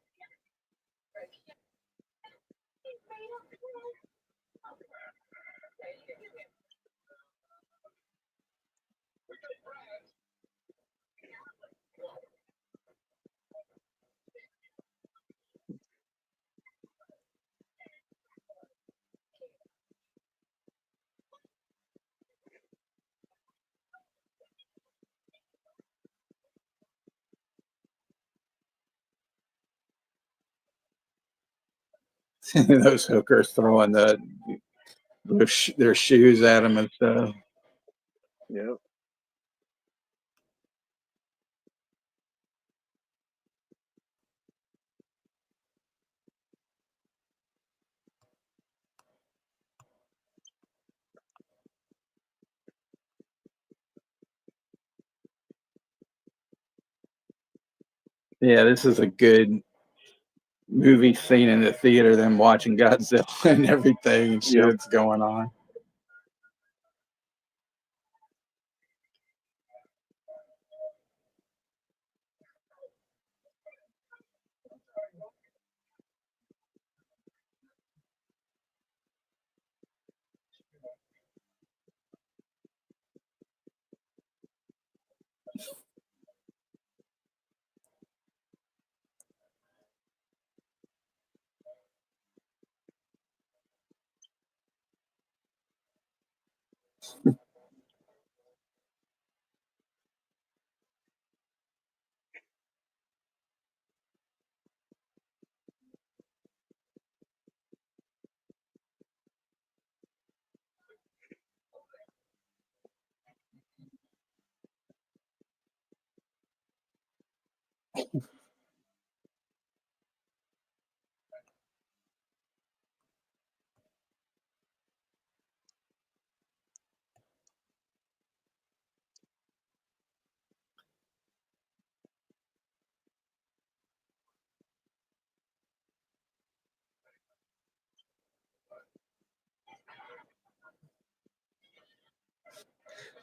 Those hookers throwing their shoes at them and stuff. Yep. Yeah, this is a good movie scene in the theater, them watching Godzilla and everything and Yep. shit's going on.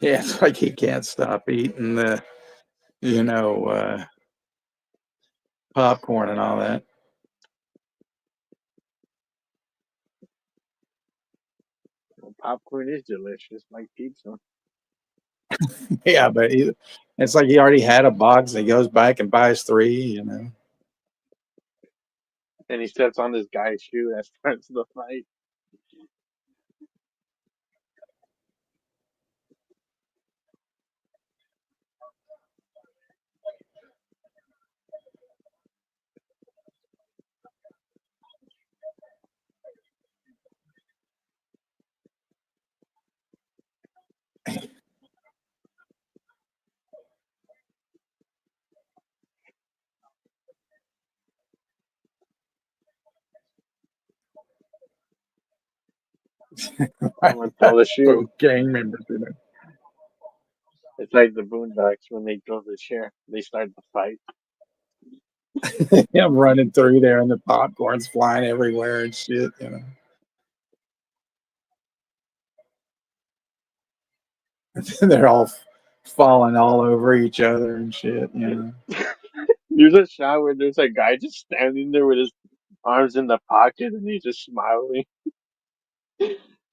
Yeah, it's like he can't stop eating the, you know, popcorn and all that. Well, popcorn is delicious, like pizza. Yeah, but it's like he already had a box. He goes back and buys three, you know. And he steps on this guy's shoe that starts the fight. I'm gonna tell the shoe. Both gang members, you know. It's like the Boondocks when they throw the chair. They start the fight. Him running through there and the popcorn's flying everywhere and shit, you know. They're all falling all over each other and shit, you know. There's a shot where there's a guy just standing there with his arms in the pocket and he's just smiling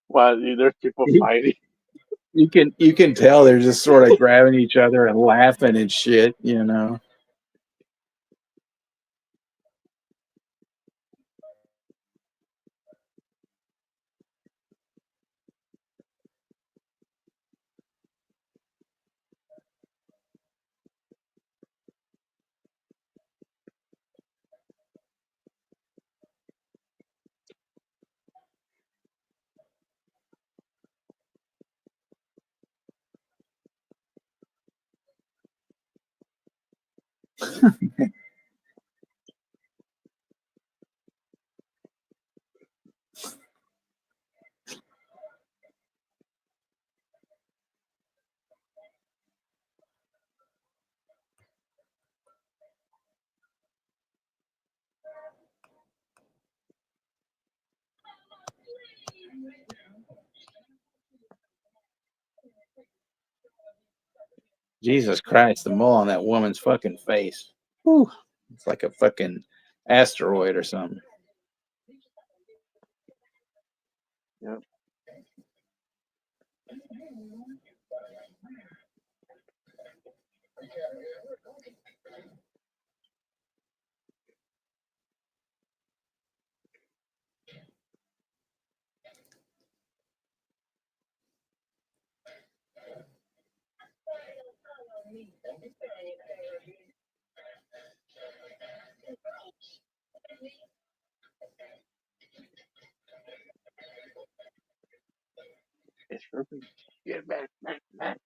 while there's people fighting. You can tell they're just sort of grabbing each other and laughing and shit, you know. Jesus Christ, the mole on that woman's fucking face. Whew. It's like a fucking asteroid or something. Yep. It's perfect. Get back, back, back.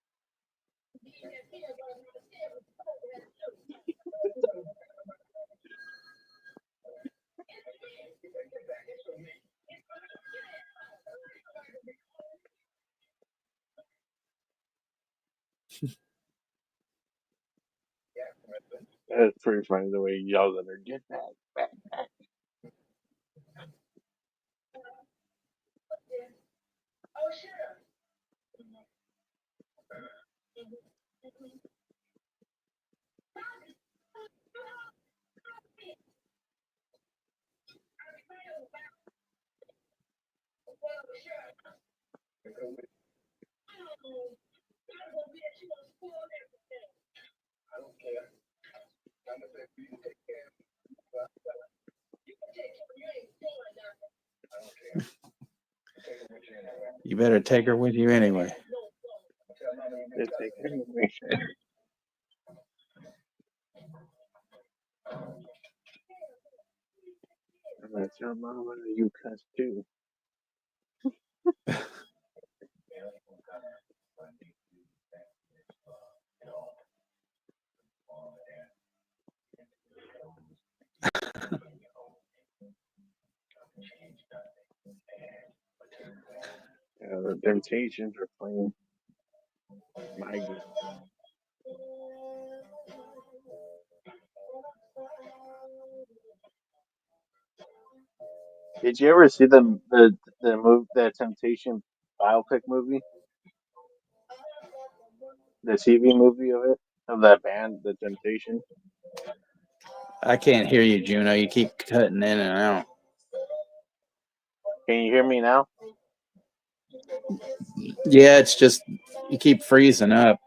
That's pretty funny the way he yells at her. Get back. You better take her with you anyway. Just take her away. That's your mama. You cuss too. The Temptations are playing. My God. Did you ever see the Temptation biopic movie? The TV movie of that band, The Temptation. I can't hear you, Juno. You keep cutting in and out. Can you hear me now? Yeah, it's just you keep freezing up.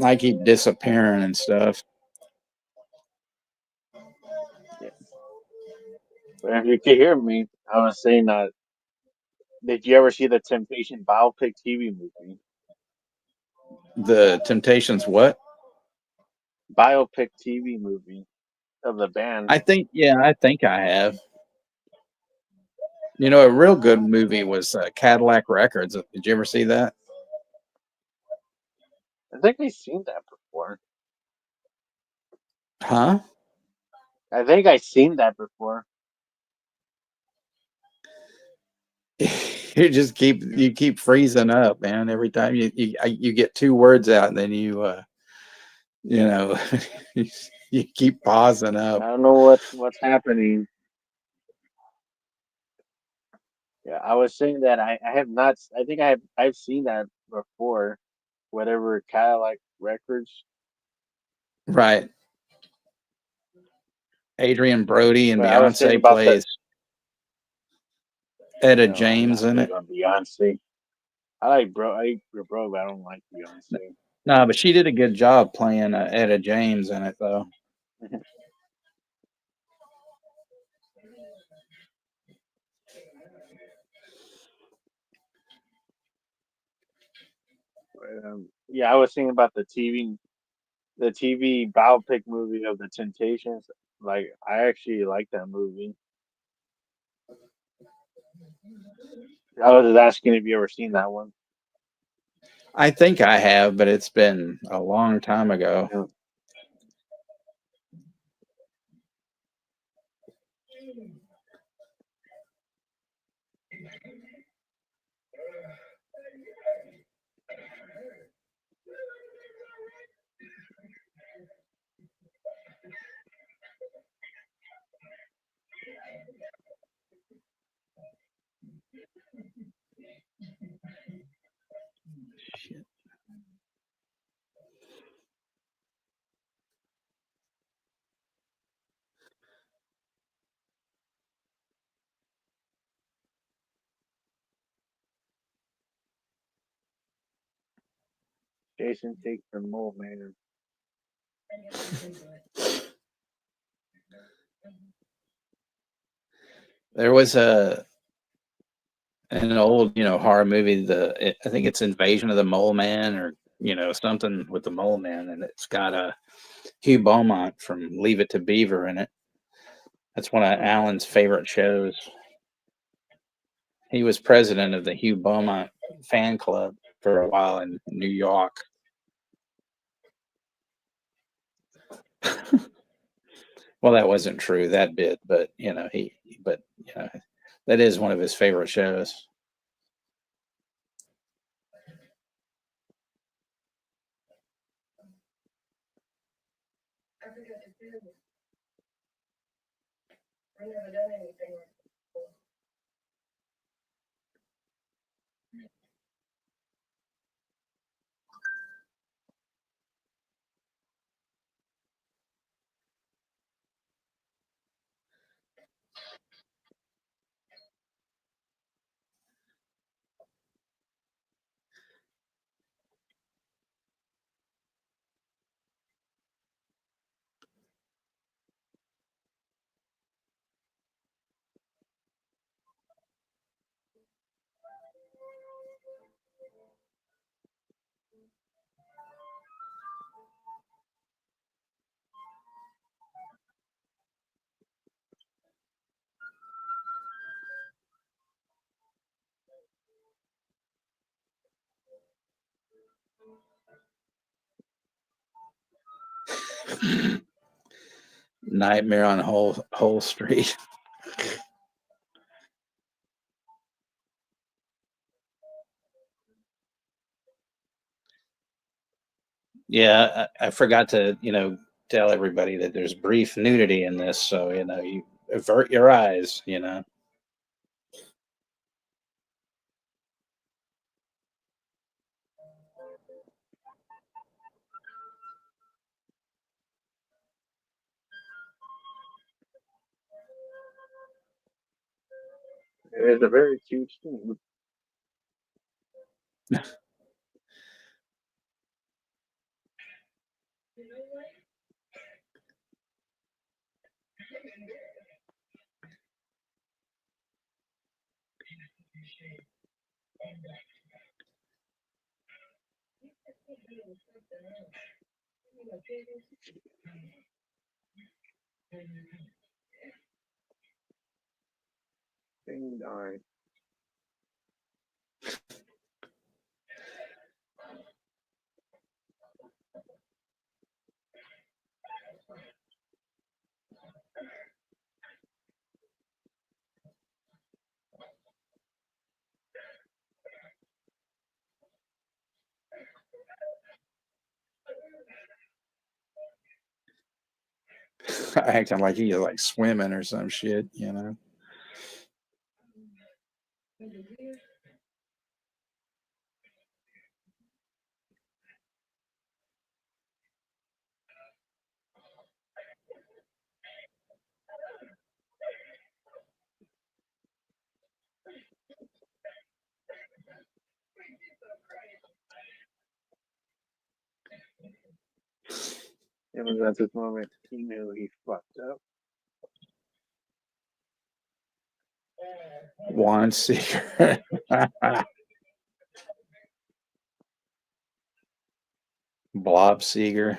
I keep disappearing and stuff. Yeah. But if you can hear me, I was saying that. Did you ever see the Temptation biopic TV movie? The Temptations, what? Biopic TV movie of the band. I think I have. You know, a real good movie was Cadillac Records. Did you ever see that? I think I've seen that before. Huh? I think I've seen that before. You keep freezing up, man. Every time you get two words out, and then you know you keep pausing I up. don't know what's happening. Yeah, I was saying that I have not. I think I've seen that before. Whatever Cadillac Records. Right. Adrian Brody and But I was saying Beyonce about the. plays Etta No, I'm James not in big it. on Beyonce. I like bro, but I don't like Beyonce. No, but she did a good job playing Etta James in it, though. Yeah, I was thinking about the TV biopic movie of the Temptations. Like, I actually like that movie. I was just asking if you ever seen that one. I think I have, but it's been a long time ago. Yeah. Shit. Jason takes the mole, man. There was an old, horror movie. I think it's Invasion of the Mole Man, or something with the Mole Man, and it's got Hugh Beaumont from Leave It to Beaver in it. That's one of Alan's favorite shows. He was president of the Hugh Beaumont fan club for a while in New York. Well, that wasn't true, that bit, but that is one of his favorite shows. Nightmare on Whole Street. Yeah, I forgot to, tell everybody that there's brief nudity in this, so you avert your eyes. It's a very cute scene. Ding darn. Acting like he's like swimming or some shit. It was at this moment he knew he fucked up. Wand seeker. Blob seeker.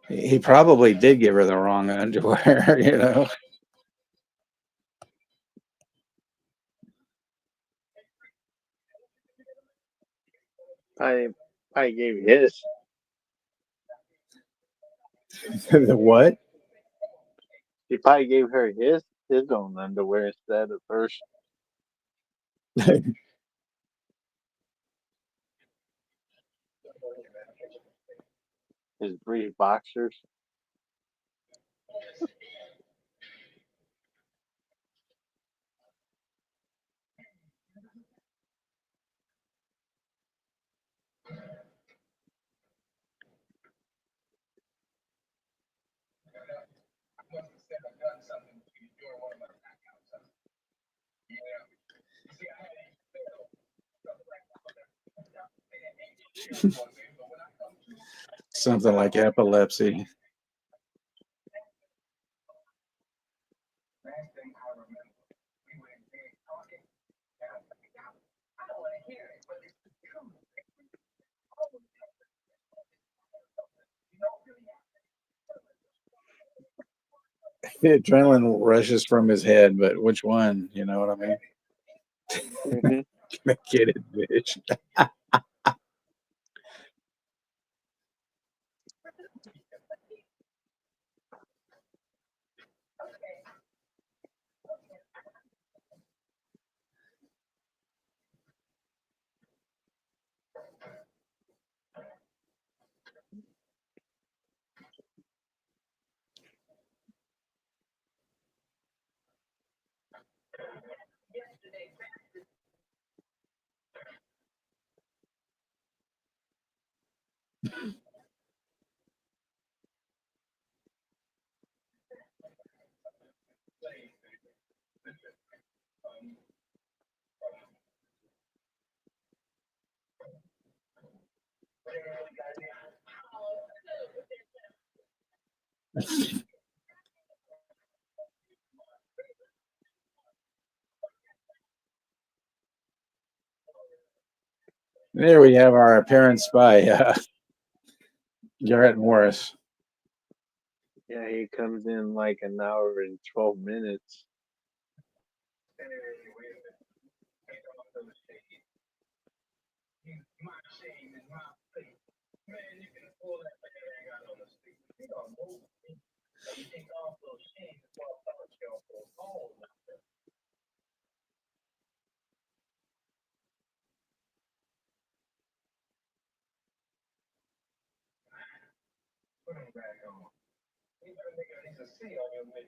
He probably did give her the wrong underwear. I gave his. The what? He probably gave her his own underwear instead of hers. His brief boxers. Something like epilepsy. The adrenaline rushes from his head, but which one? You know what I mean? Mm-hmm. Get it, bitch. There we have our appearance by Garrett Morris. Yeah, he comes in like an hour and 12 minutes.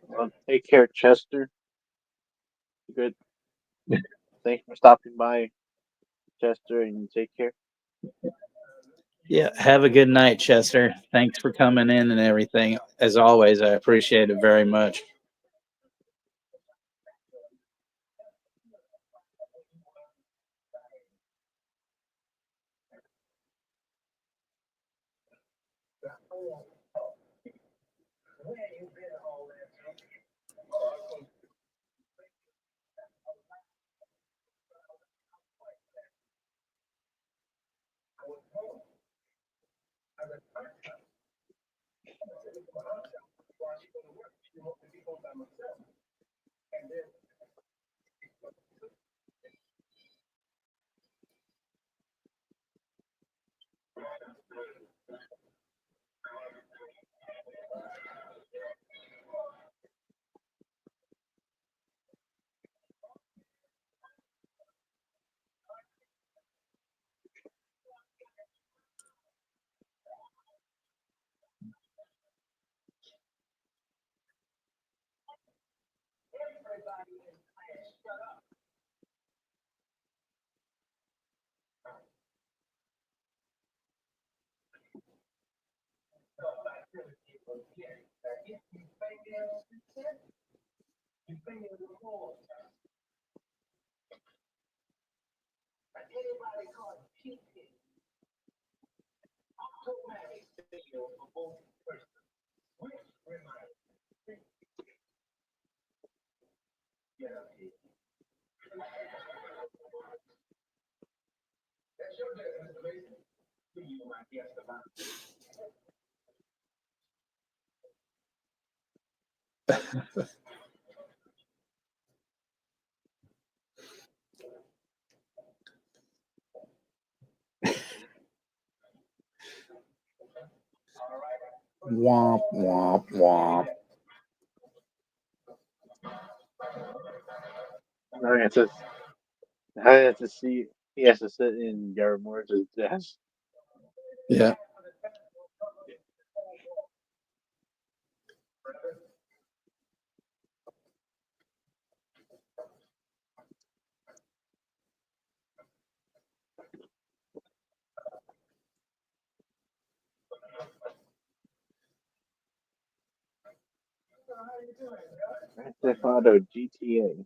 Well, take care, Chester. Good. Thanks for stopping by, Chester, and you take care. Yeah, have a good night, Chester. Thanks for coming in and everything. As always, I appreciate it very much. Womp, womp, womp. I have to see. He has to sit in Garrett Morris's desk. Yeah. Grand Theft Auto GTA.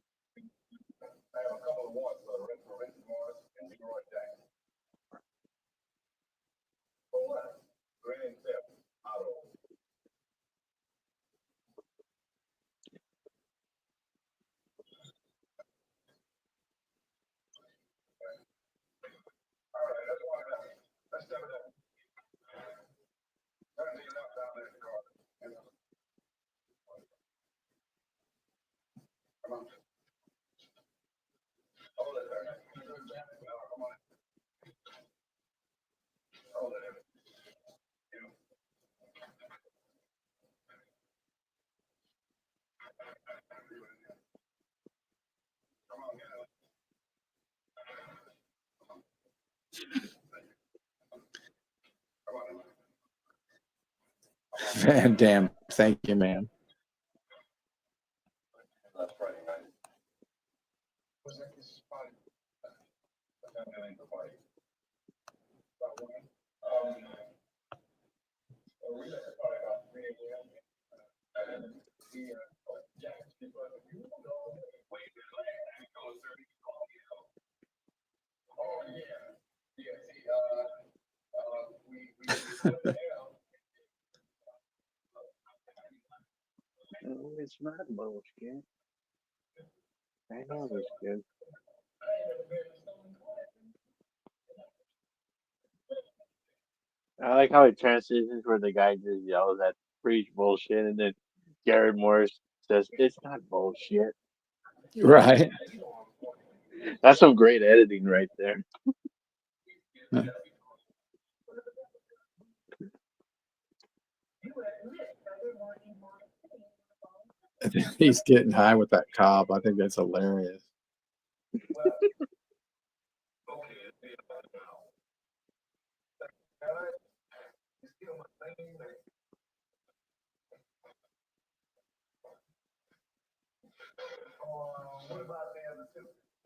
Damn. Thank you, man. No, it's not bullshit. I know it's good. I like how it transitions where the guy just yells at preach bullshit, and then Garrett Morris says it's not bullshit. Right. That's some great editing right there. He's getting high with that cob. I think that's hilarious.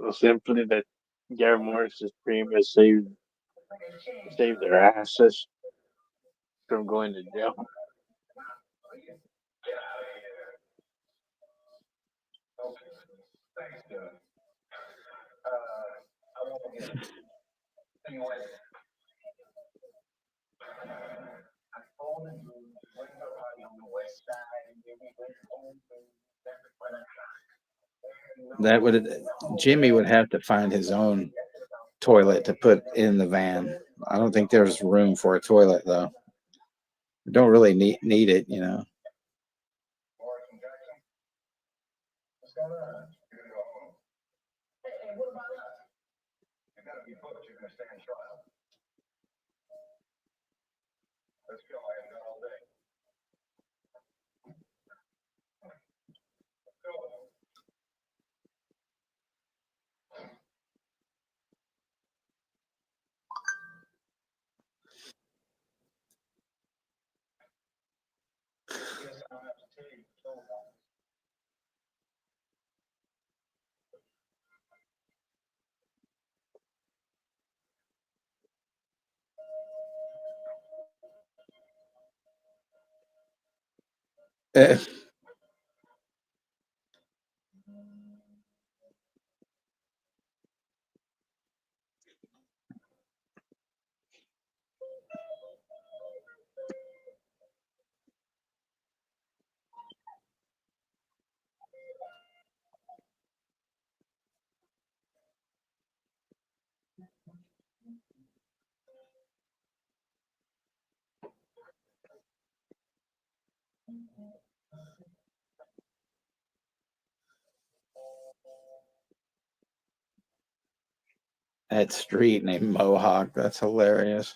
So simply that Garrett Morris is pretty much saved their asses from going to jail. That would Jimmy would have to find his own toilet to put in the van. I don't think there's room for a toilet though. We don't really need it, you know. Eh, that street named Mohawk. That's hilarious.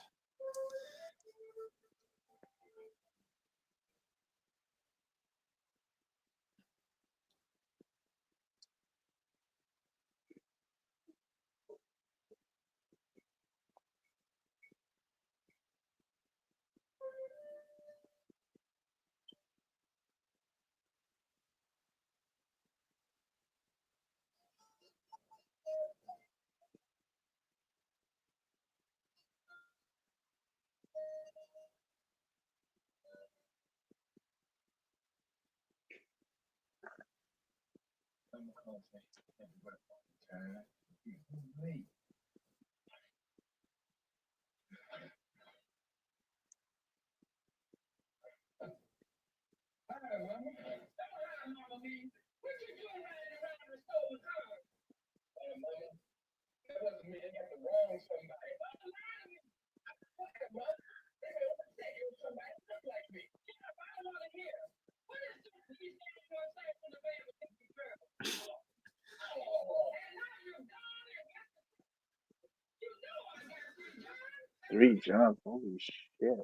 Three jumps, holy shit!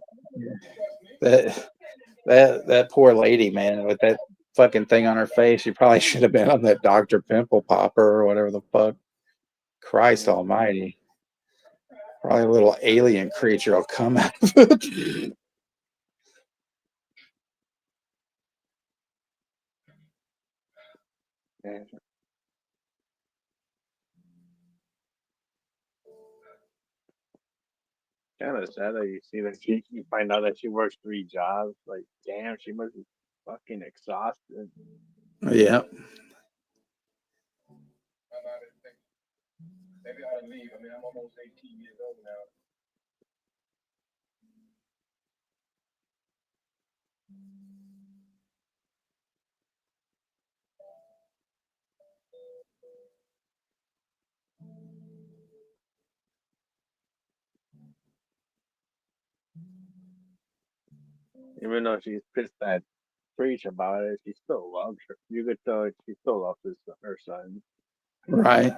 That poor lady, man, with that fucking thing on her face. She probably should have been on that Dr. Pimple Popper or whatever the fuck. Christ almighty. Probably a little alien creature will come out of it. And kind of sad that you see that you find out that she works 3 jobs. Like, damn, she must be fucking exhausted. Yeah. Maybe I ought to leave. I mean, I'm almost 18 years old now. Even though she's pissed at Preach about it, she still loves her. You could tell she still loves her son. Right.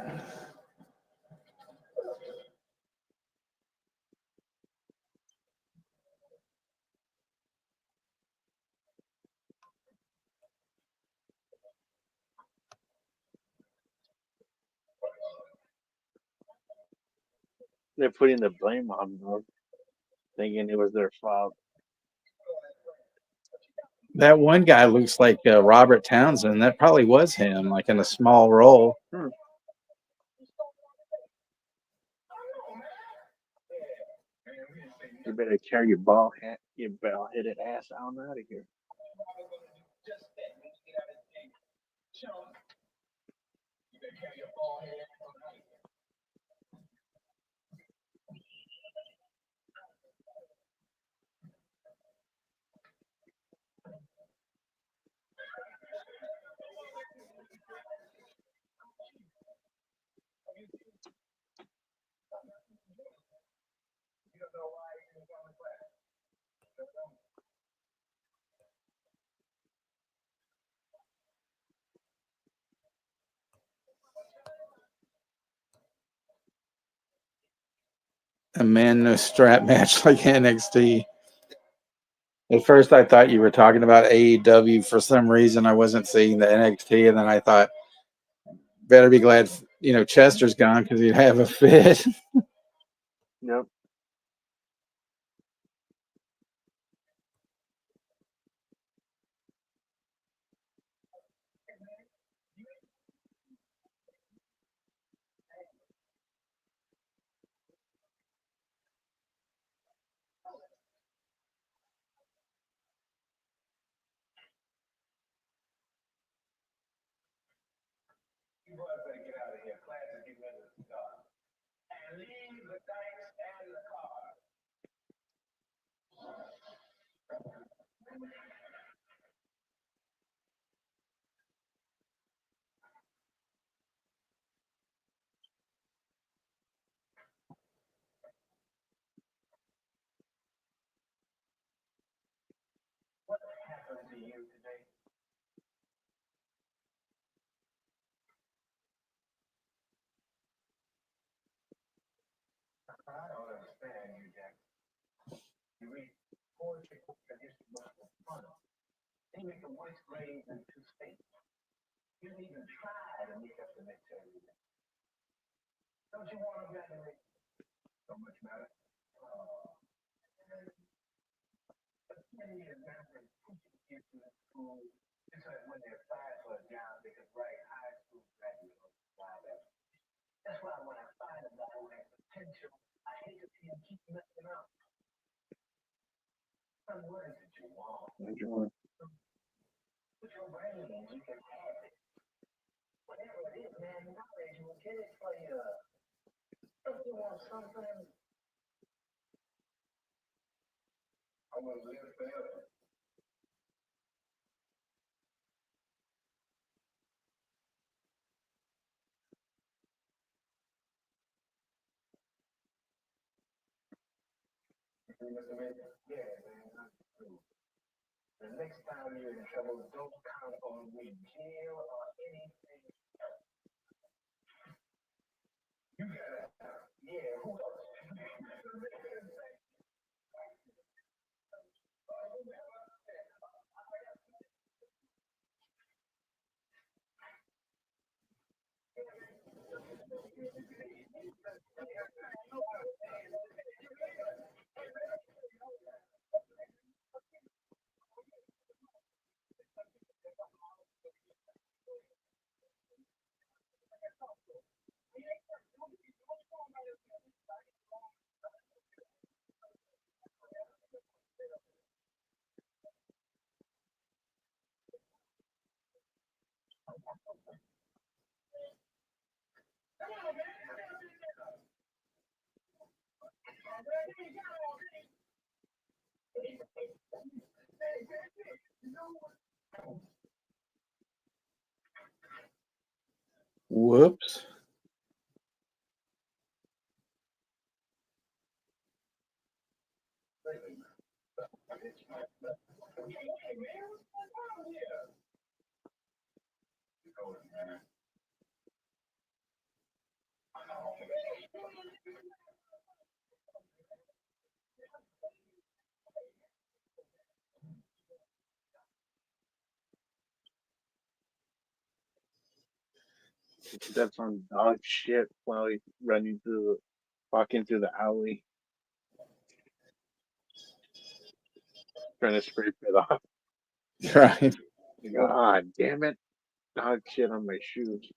They're putting the blame on them, thinking it was their fault. That one guy looks like Robert Townsend. That probably was him, like in a small role. You better carry your bald-headed ass on out of here. A man no strap match like NXT. At first, I thought you were talking about AEW. For some reason, I wasn't seeing the NXT, and then I thought, better be glad Chester's gone because he'd have a fit. Yep. Whoops. That's some dog shit while he's walking through the alley, trying to scrape it off. Right. God damn it. Dog shit on my shoes.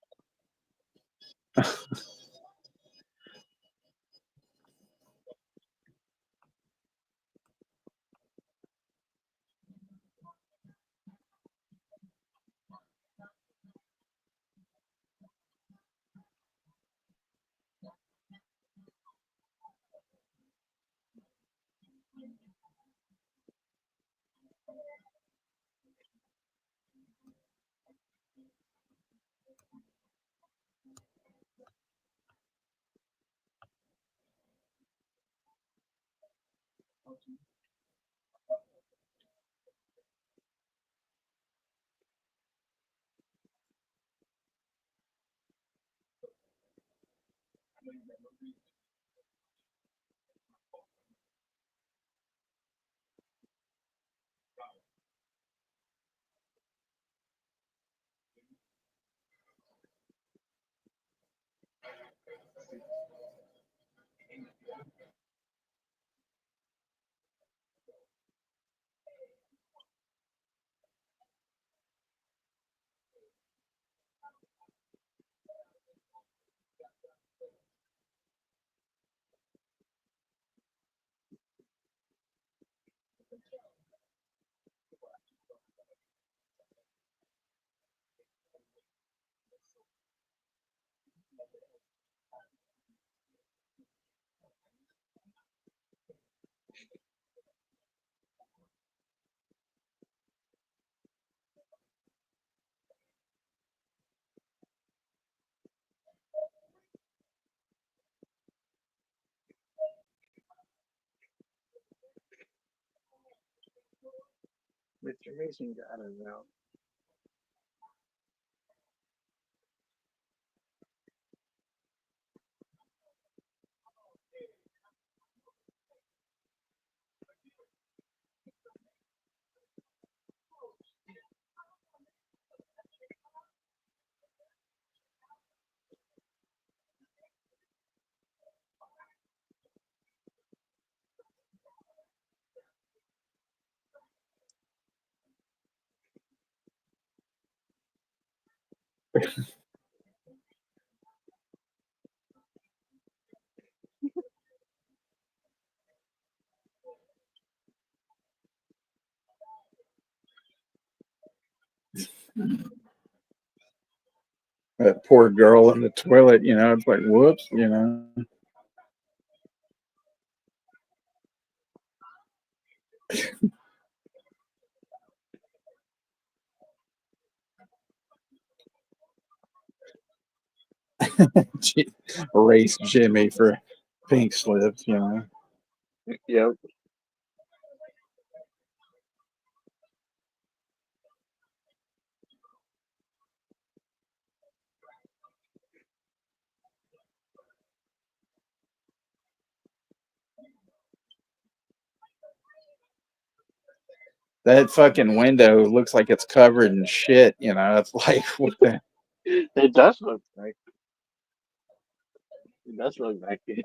Mr. Mason got it now. That poor girl in the toilet, it's like, whoops. Race Jimmy for pink slips. Yep. That fucking window looks like it's covered in shit. It's like, what the? It does look like it. Does look like it.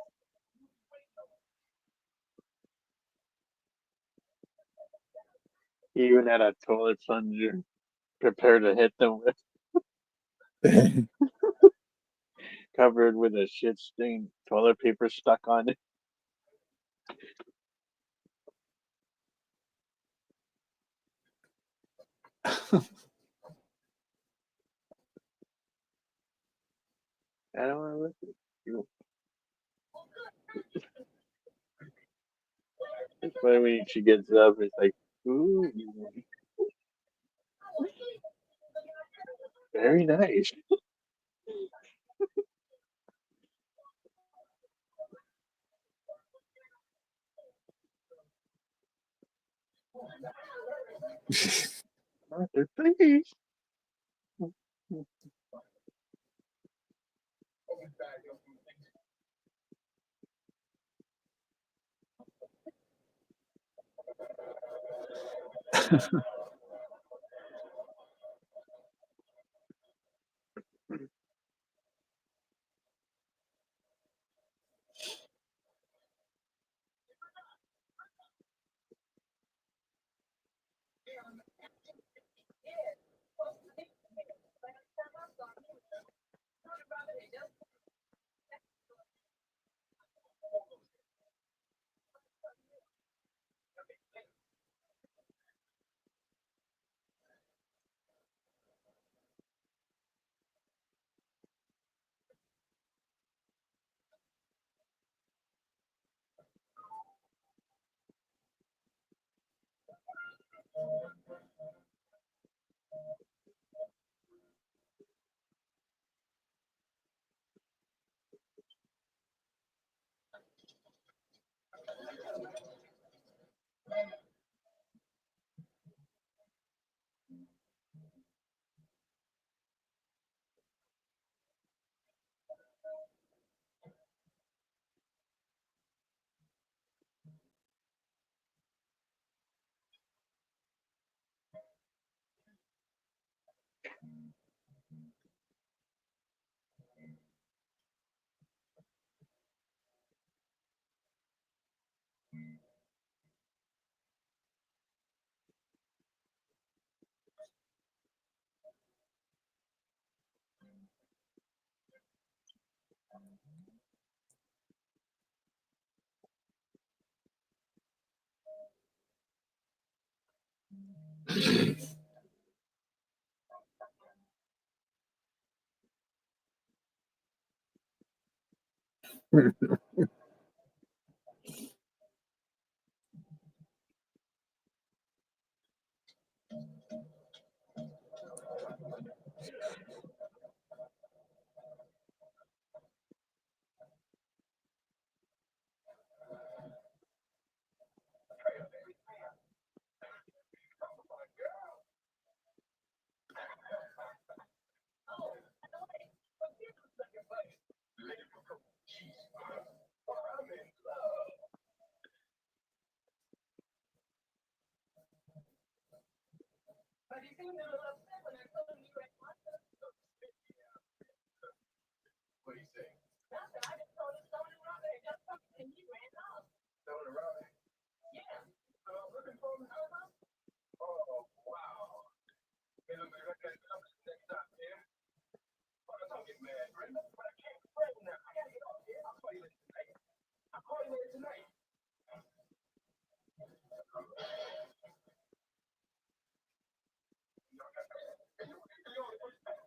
He even had a toilet plunger prepared to hit them with, covered with a shit stain toilet paper stuck on it. I don't want to listen. It's funny when she gets up. It's like, ooh, very nice. Arthur, please.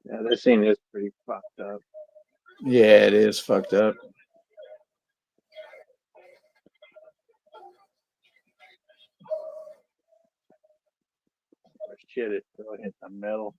Yeah, this scene is pretty fucked up. Yeah, it is fucked up. Shit, it still hit the metal.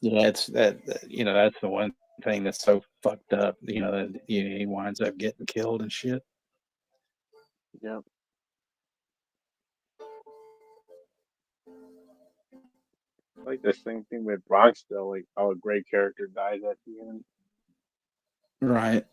Yeah, it's that's the one thing that's so fucked up. That he winds up getting killed and shit. Yep. Like the same thing with Bronx, though. Like how a great character dies at the end. Right.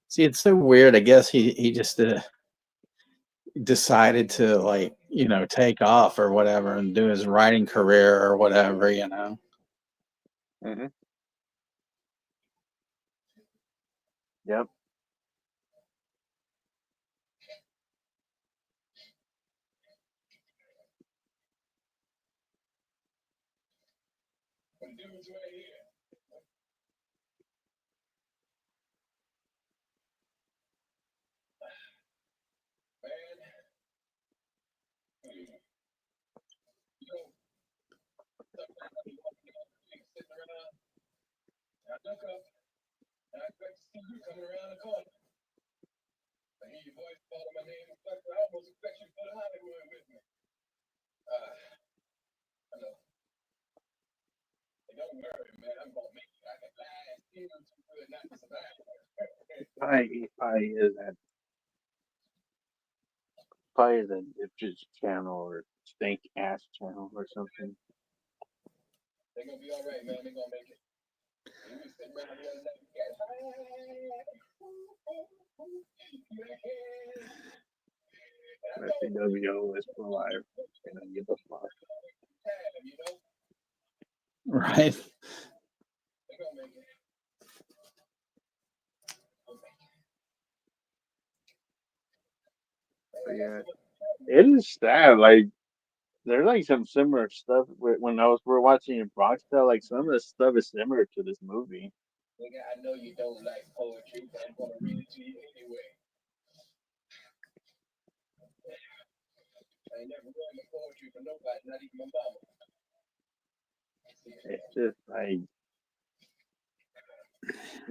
See, it's so weird. I guess he just decided to take off or whatever and do his writing career or whatever. Mm-hmm. Yep. Probably is an Ipswich channel or Stank Ass channel or something. They're gonna be all right, man. They're gonna make it. We was sitting around the other night. SCWO is for life. And I give a fuck. Right. They're gonna make it. But yeah, it is sad. Like there's like some similar stuff when we're watching in Bronxville. Like some of the stuff is similar to this movie. Nigga, I know you don't like poetry, but I'm gonna read it to you anyway. I ain't never read my poetry for nobody, not even my mama. It's just like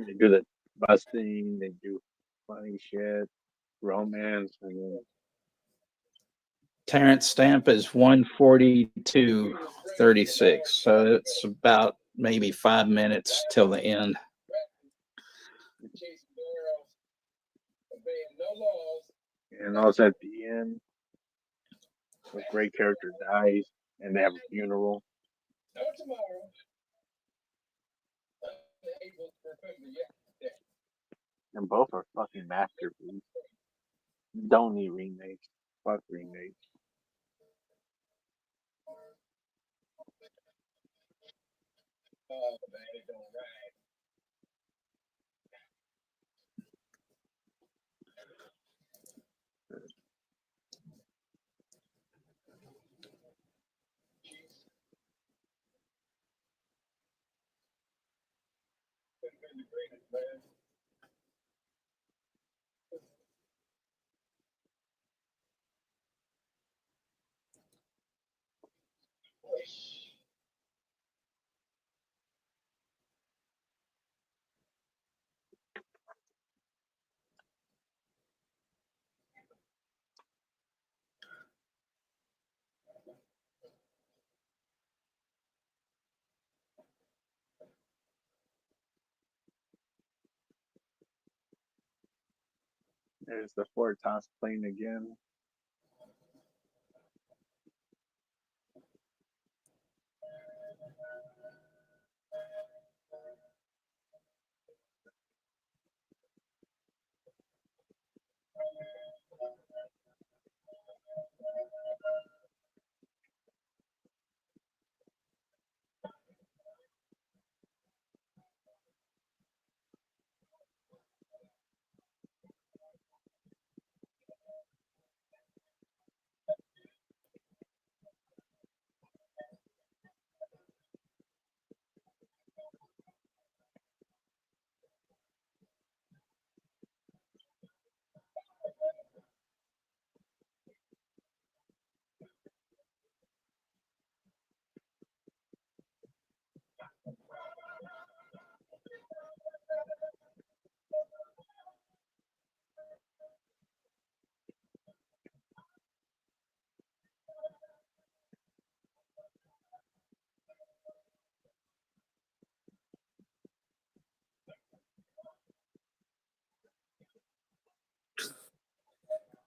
they do the busting, they do funny shit, romance, and then Terrence stamp is 142.36, so it's about maybe 5 minutes till the end. And also at the end, a great character dies, and they have a funeral. And both are fucking masterpieces. Don't need remakes. Fuck remakes. There's the Fort Toss plane again.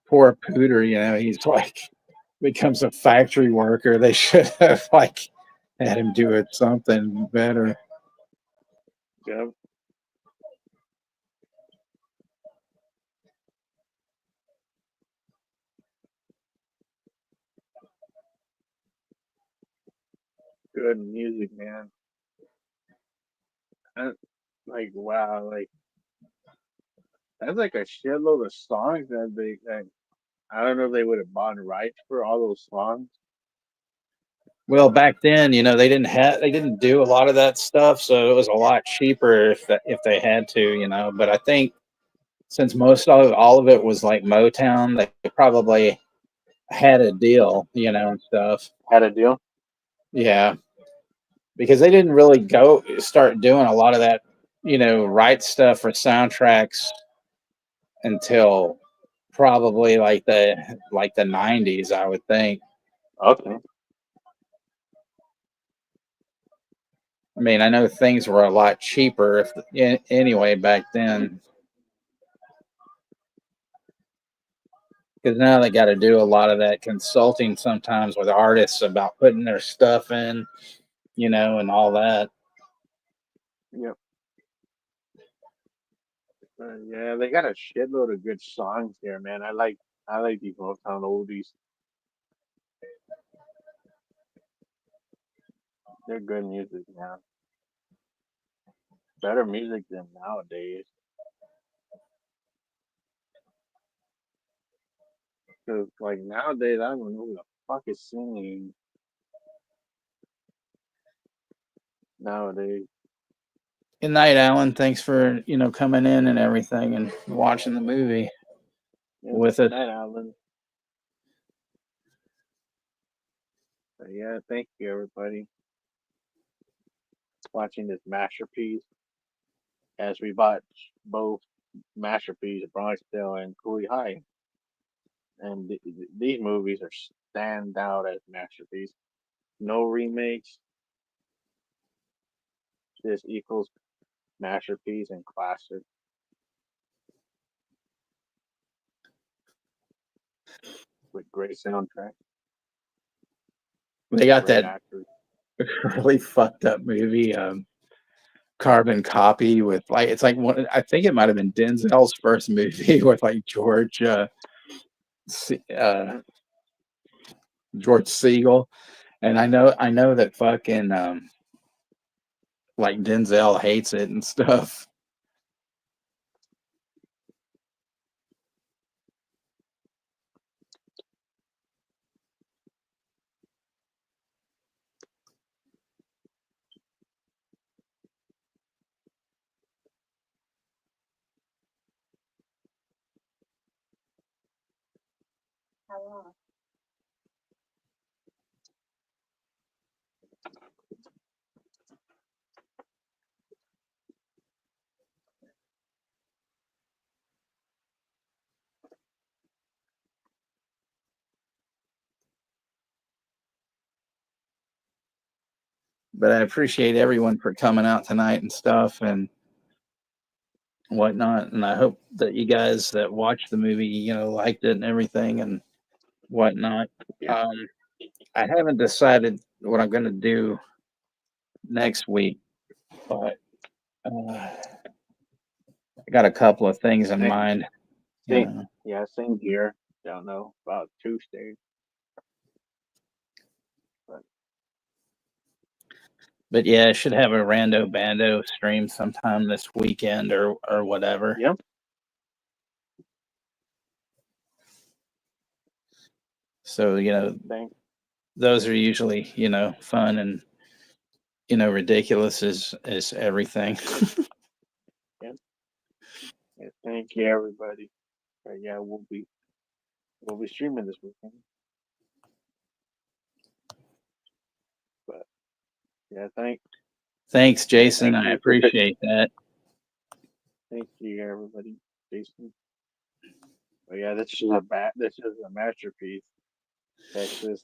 Poor Pooter, he's like becomes a factory worker. They should have like had him do it something better. Yep. Good music, man. Like wow, like that's like a shitload of songs that I don't know if they would have bought rights for all those songs. Well, back then, they didn't do a lot of that stuff, so it was a lot cheaper if they had to. But I think since most of all of it was like Motown, they probably had a deal, and stuff. Had a deal. Yeah, because they didn't really start doing a lot of that, right stuff for soundtracks until probably like the 90s, I would think. Okay. I mean, I know things were a lot cheaper anyway back then. Because now they got to do a lot of that consulting sometimes with artists about putting their stuff in, and all that. Yep. Yeah, they got a shitload of good songs here, man. I like these Motown oldies. They're good music, man. Better music than nowadays. Cause like nowadays, I don't know who the fuck is singing nowadays. Good night, Alan. Thanks for coming in and everything and watching the movie with us. Night, Alan. But yeah, thank you everybody watching this masterpiece. As we watch both masterpieces, Bronx Tale and Cooley High, and these movies are stand out as masterpiece. No remakes. This equals masterpiece and classic. With great soundtrack. They got Great that actors. really fucked up movie, Carbon Copy, with like it's like one. I think it might have been Denzel's first movie with like George Siegel, and I know that fucking like Denzel hates it and stuff. But I appreciate everyone for coming out tonight and stuff and whatnot. And I hope that you guys that watched the movie, you know, liked it and everything and whatnot. Yeah. I haven't decided what I'm going to do next week, but I got a couple of things in mind. You know. Yeah, same here. Don't know about Tuesday. But yeah, I should have a Rando Bando stream sometime this weekend or whatever. Yep. So, you know, those are usually, you know, fun and, you know, ridiculous is everything. Yeah. Thank you, everybody. Yeah, we'll be streaming this weekend. But yeah, thanks, Jason. I appreciate that. Thank you, everybody. Jason. But yeah, this is a masterpiece. Texas.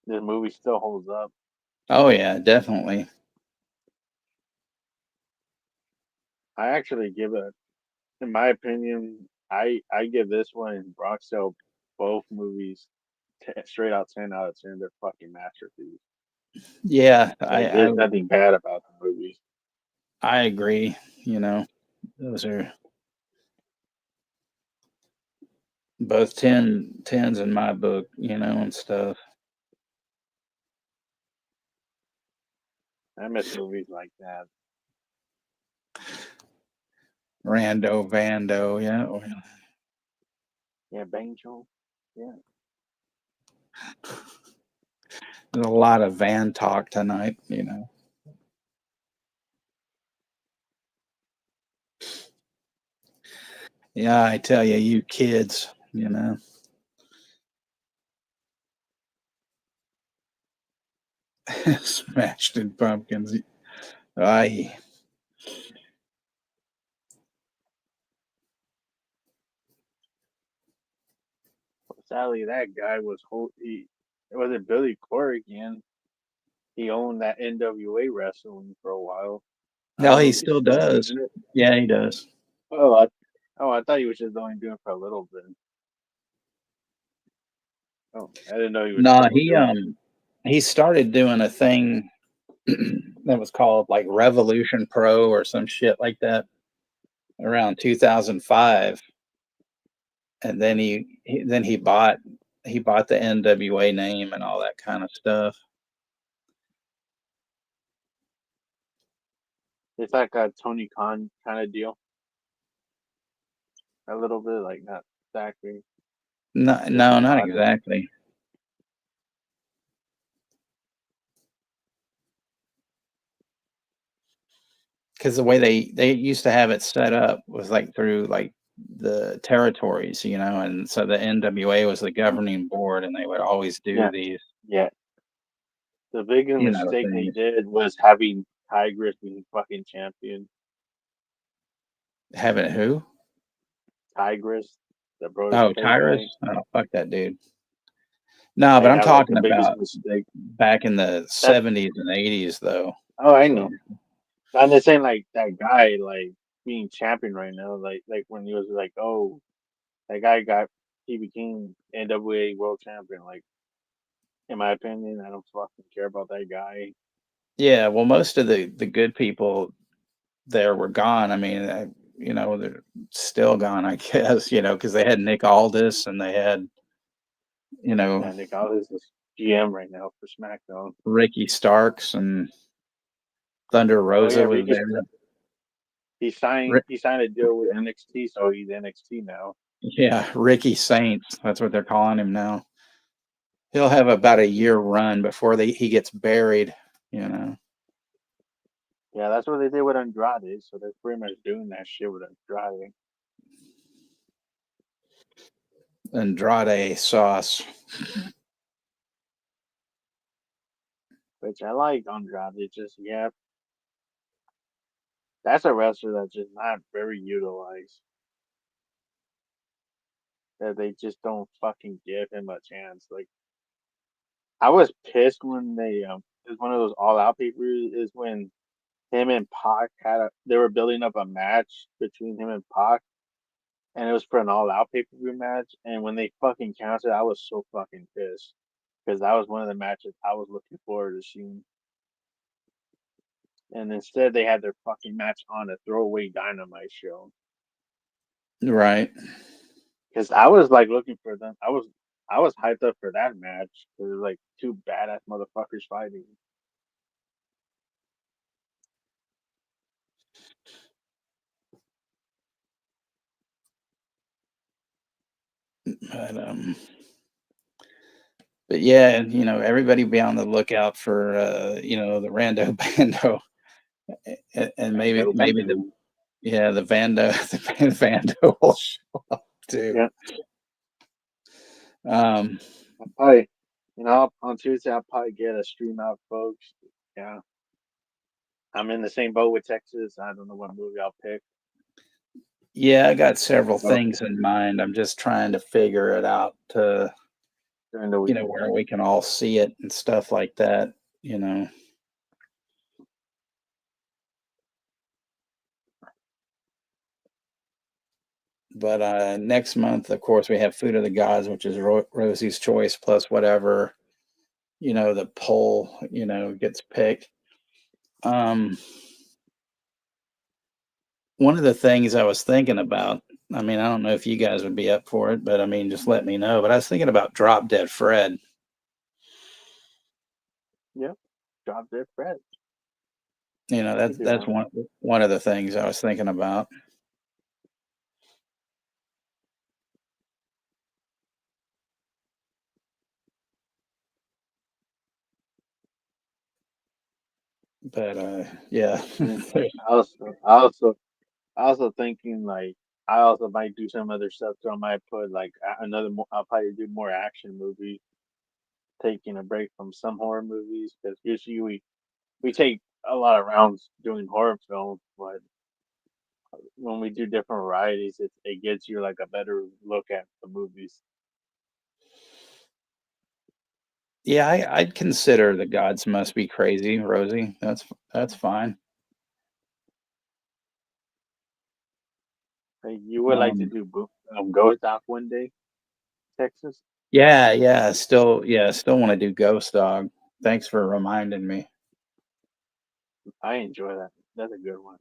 This movie still holds up. Oh yeah, definitely. I actually give it, in my opinion, I give this one and Bronxville both movies straight out 10 out of 10. They're fucking masterpieces. Yeah, there's nothing bad about the movies. I agree. You know, those are both 10s in my book, you know, and stuff. I miss movies like that. Rando Vando, yeah. Yeah, Banjo. Yeah. There's a lot of van talk tonight, you know. Yeah, I tell you, you kids, you know. Smashed in pumpkins. Aye. Sadly, that guy was it wasn't Billy Corrigan. He owned that NWA wrestling for a while. No, he still does. Yeah, he does. I thought he was just only doing it for a little bit. Oh, I didn't know he was. No, he started doing a thing that was called like Revolution Pro or some shit like that around 2005, and then he bought the NWA name and all that kind of stuff. It's like a Tony Khan kind of deal. A little bit, like not exactly. No, not exactly. Because the way they used to have it set up was like through like the territories, you know, and so the NWA was the governing board, and they would always do these. Yeah. The biggest You know, mistake they things. did was having Tigress being fucking champion. Having who? Tigress. the Brodus Oh, Clay Tyrus? guy. Oh, fuck that dude. No, but They I'm have like talking the biggest about mistake. back in the That 70s and 80s, though. oh, I know. I'm just saying, like that guy, like being champion right now, like when he was like, oh, that guy he became NWA world champion. Like, in my opinion, I don't fucking care about that guy. Yeah, well, most of the good people there were gone. I mean, they're still gone, I guess, because they had Nick Aldis and they had, Yeah, Nick Aldis is GM right now for SmackDown. Ricky Starks and Thunder Oh Rosa yeah, was Ricky. there. He signed Ri- a deal with NXT, so he's NXT now. Yeah, Ricky Saints. That's what they're calling him now. He'll have about a year run before he gets buried, Yeah, that's what they did with Andrade. So they're pretty much doing that shit with Andrade. Andrade sauce. Which I like Andrade. Just that's a wrestler that's just not very utilized. That they just don't fucking give him a chance. Like I was pissed when it was one of those all out papers is when him and Pac they were building up a match between him and Pac, and it was for an all out pay per view match. And when they fucking canceled, I was so fucking pissed because that was one of the matches I was looking forward to seeing. And instead, they had their fucking match on a throwaway Dynamite show. Right. Because I was like looking for them. I was hyped up for that match because it was like two badass motherfuckers fighting. But yeah, everybody be on the lookout for the Rando Bando, and maybe the Vando the Vando will show up too. Yeah. I'll probably, on Tuesday I'll probably get a stream out, folks. Yeah. I'm in the same boat with Texas. I don't know what movie I'll pick. Yeah, I got several things in mind. I'm just trying to figure it out to, during the week, where we can all see it and stuff like that, But next month, of course, we have Food of the Gods, which is Rosie's Choice plus whatever, the poll, gets picked. One of the things I was thinking about, I mean, I don't know if you guys would be up for it, but I mean, just let me know. But I was thinking about Drop Dead Fred. Yeah, Drop Dead Fred. That's one of the things I was thinking about. But yeah. I also thinking like I also might do some other stuff. So I might put like I'll probably do more action movies, taking a break from some horror movies because usually we take a lot of rounds doing horror films, but when we do different varieties, it gets you like a better look at the movies. Yeah, I'd consider The Gods Must Be Crazy, Rosie. That's fine. Like, you would like to do Ghost Doc one day, Texas? Yeah, still want to do Ghost Dog. Thanks for reminding me. I enjoy that. That's a good one.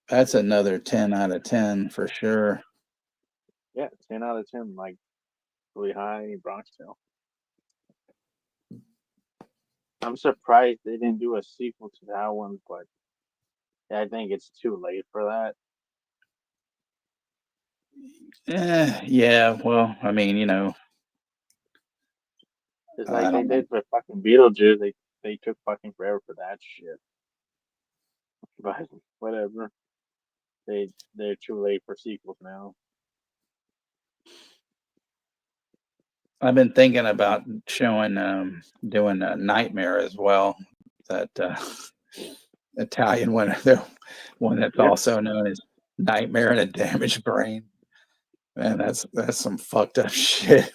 That's another 10 out of 10 for sure. Yeah, 10 out of 10, like really high in Bronxville. I'm surprised they didn't do a sequel to that one, but I think it's too late for that. Yeah, well, I mean, It's like they did with fucking Beetlejuice. They took fucking forever for that shit. But whatever. They're too late for sequels now. I've been thinking about doing a Nightmare as well. That Italian one, the one that's also known as Nightmare and a damaged brain. Man, that's some fucked up shit.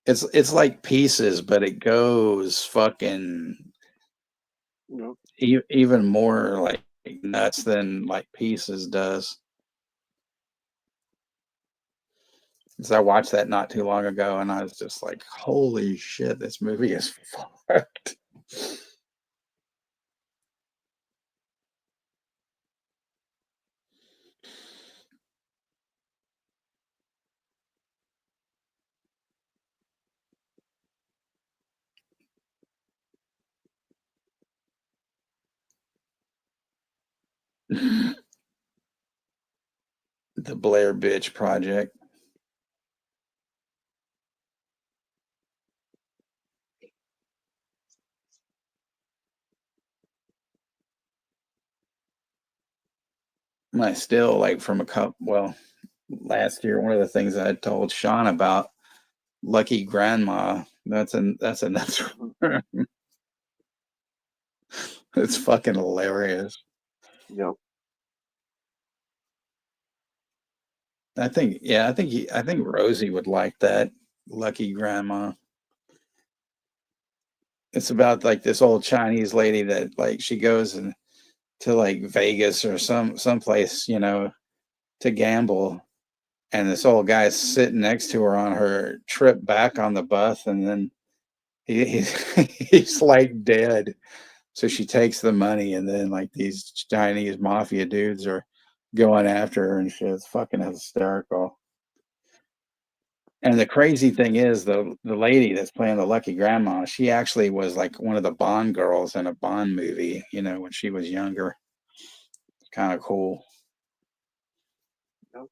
It's like Pieces, but it goes fucking Nope. even more like nuts than like Pieces does. Because I watched that not too long ago, and I was just like, "Holy shit, this movie is fucked." The Blair Bitch Project. I still like from last year, one of the things I told Sean about Lucky Grandma. That's another. It's fucking hilarious. Yep. I think Rosie would like that. Lucky Grandma. It's about like this old Chinese lady that like she goes to like Vegas or someplace, to gamble, and this old guy's sitting next to her on her trip back on the bus, and then he's like dead. So she takes the money, and then like these Chinese mafia dudes are going after her and shit. It's fucking hysterical. And the crazy thing is, the lady that's playing the Lucky Grandma, she actually was like one of the Bond girls in a Bond movie, when she was younger. Kind of cool. Yep.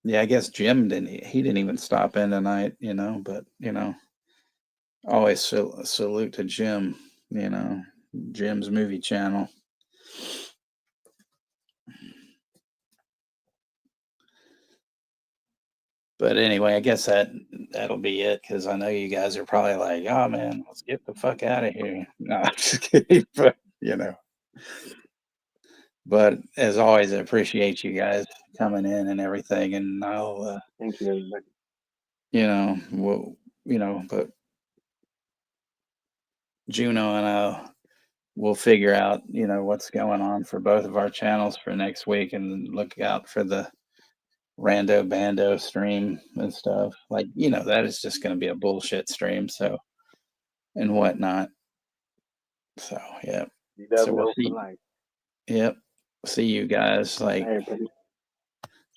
Yeah, I guess Jim he didn't even stop in tonight, but always salute to Jim, Jim's movie channel. But anyway, I guess that'll be it, because I know you guys are probably like, "Oh man, let's get the fuck out of here." No, I'm just kidding, but But as always, I appreciate you guys coming in and everything, and I'll, Thank you, everybody. but Juno and we'll figure out, what's going on for both of our channels for next week, and look out for the Rando Bando stream and stuff. Like, that is just going to be a bullshit stream, and whatnot. So, yeah. So we'll see. Yep. See you guys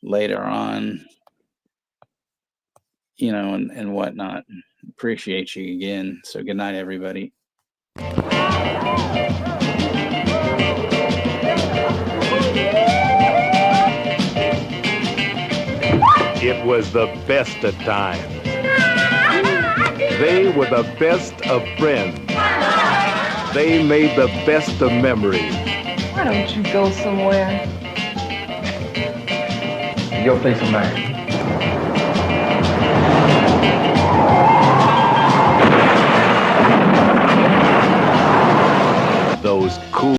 later on, and whatnot. Appreciate you again. So good night, everybody. It was the best of times. They were the best of friends. They made the best of memories. Why don't you go somewhere? Go play some man. Those cool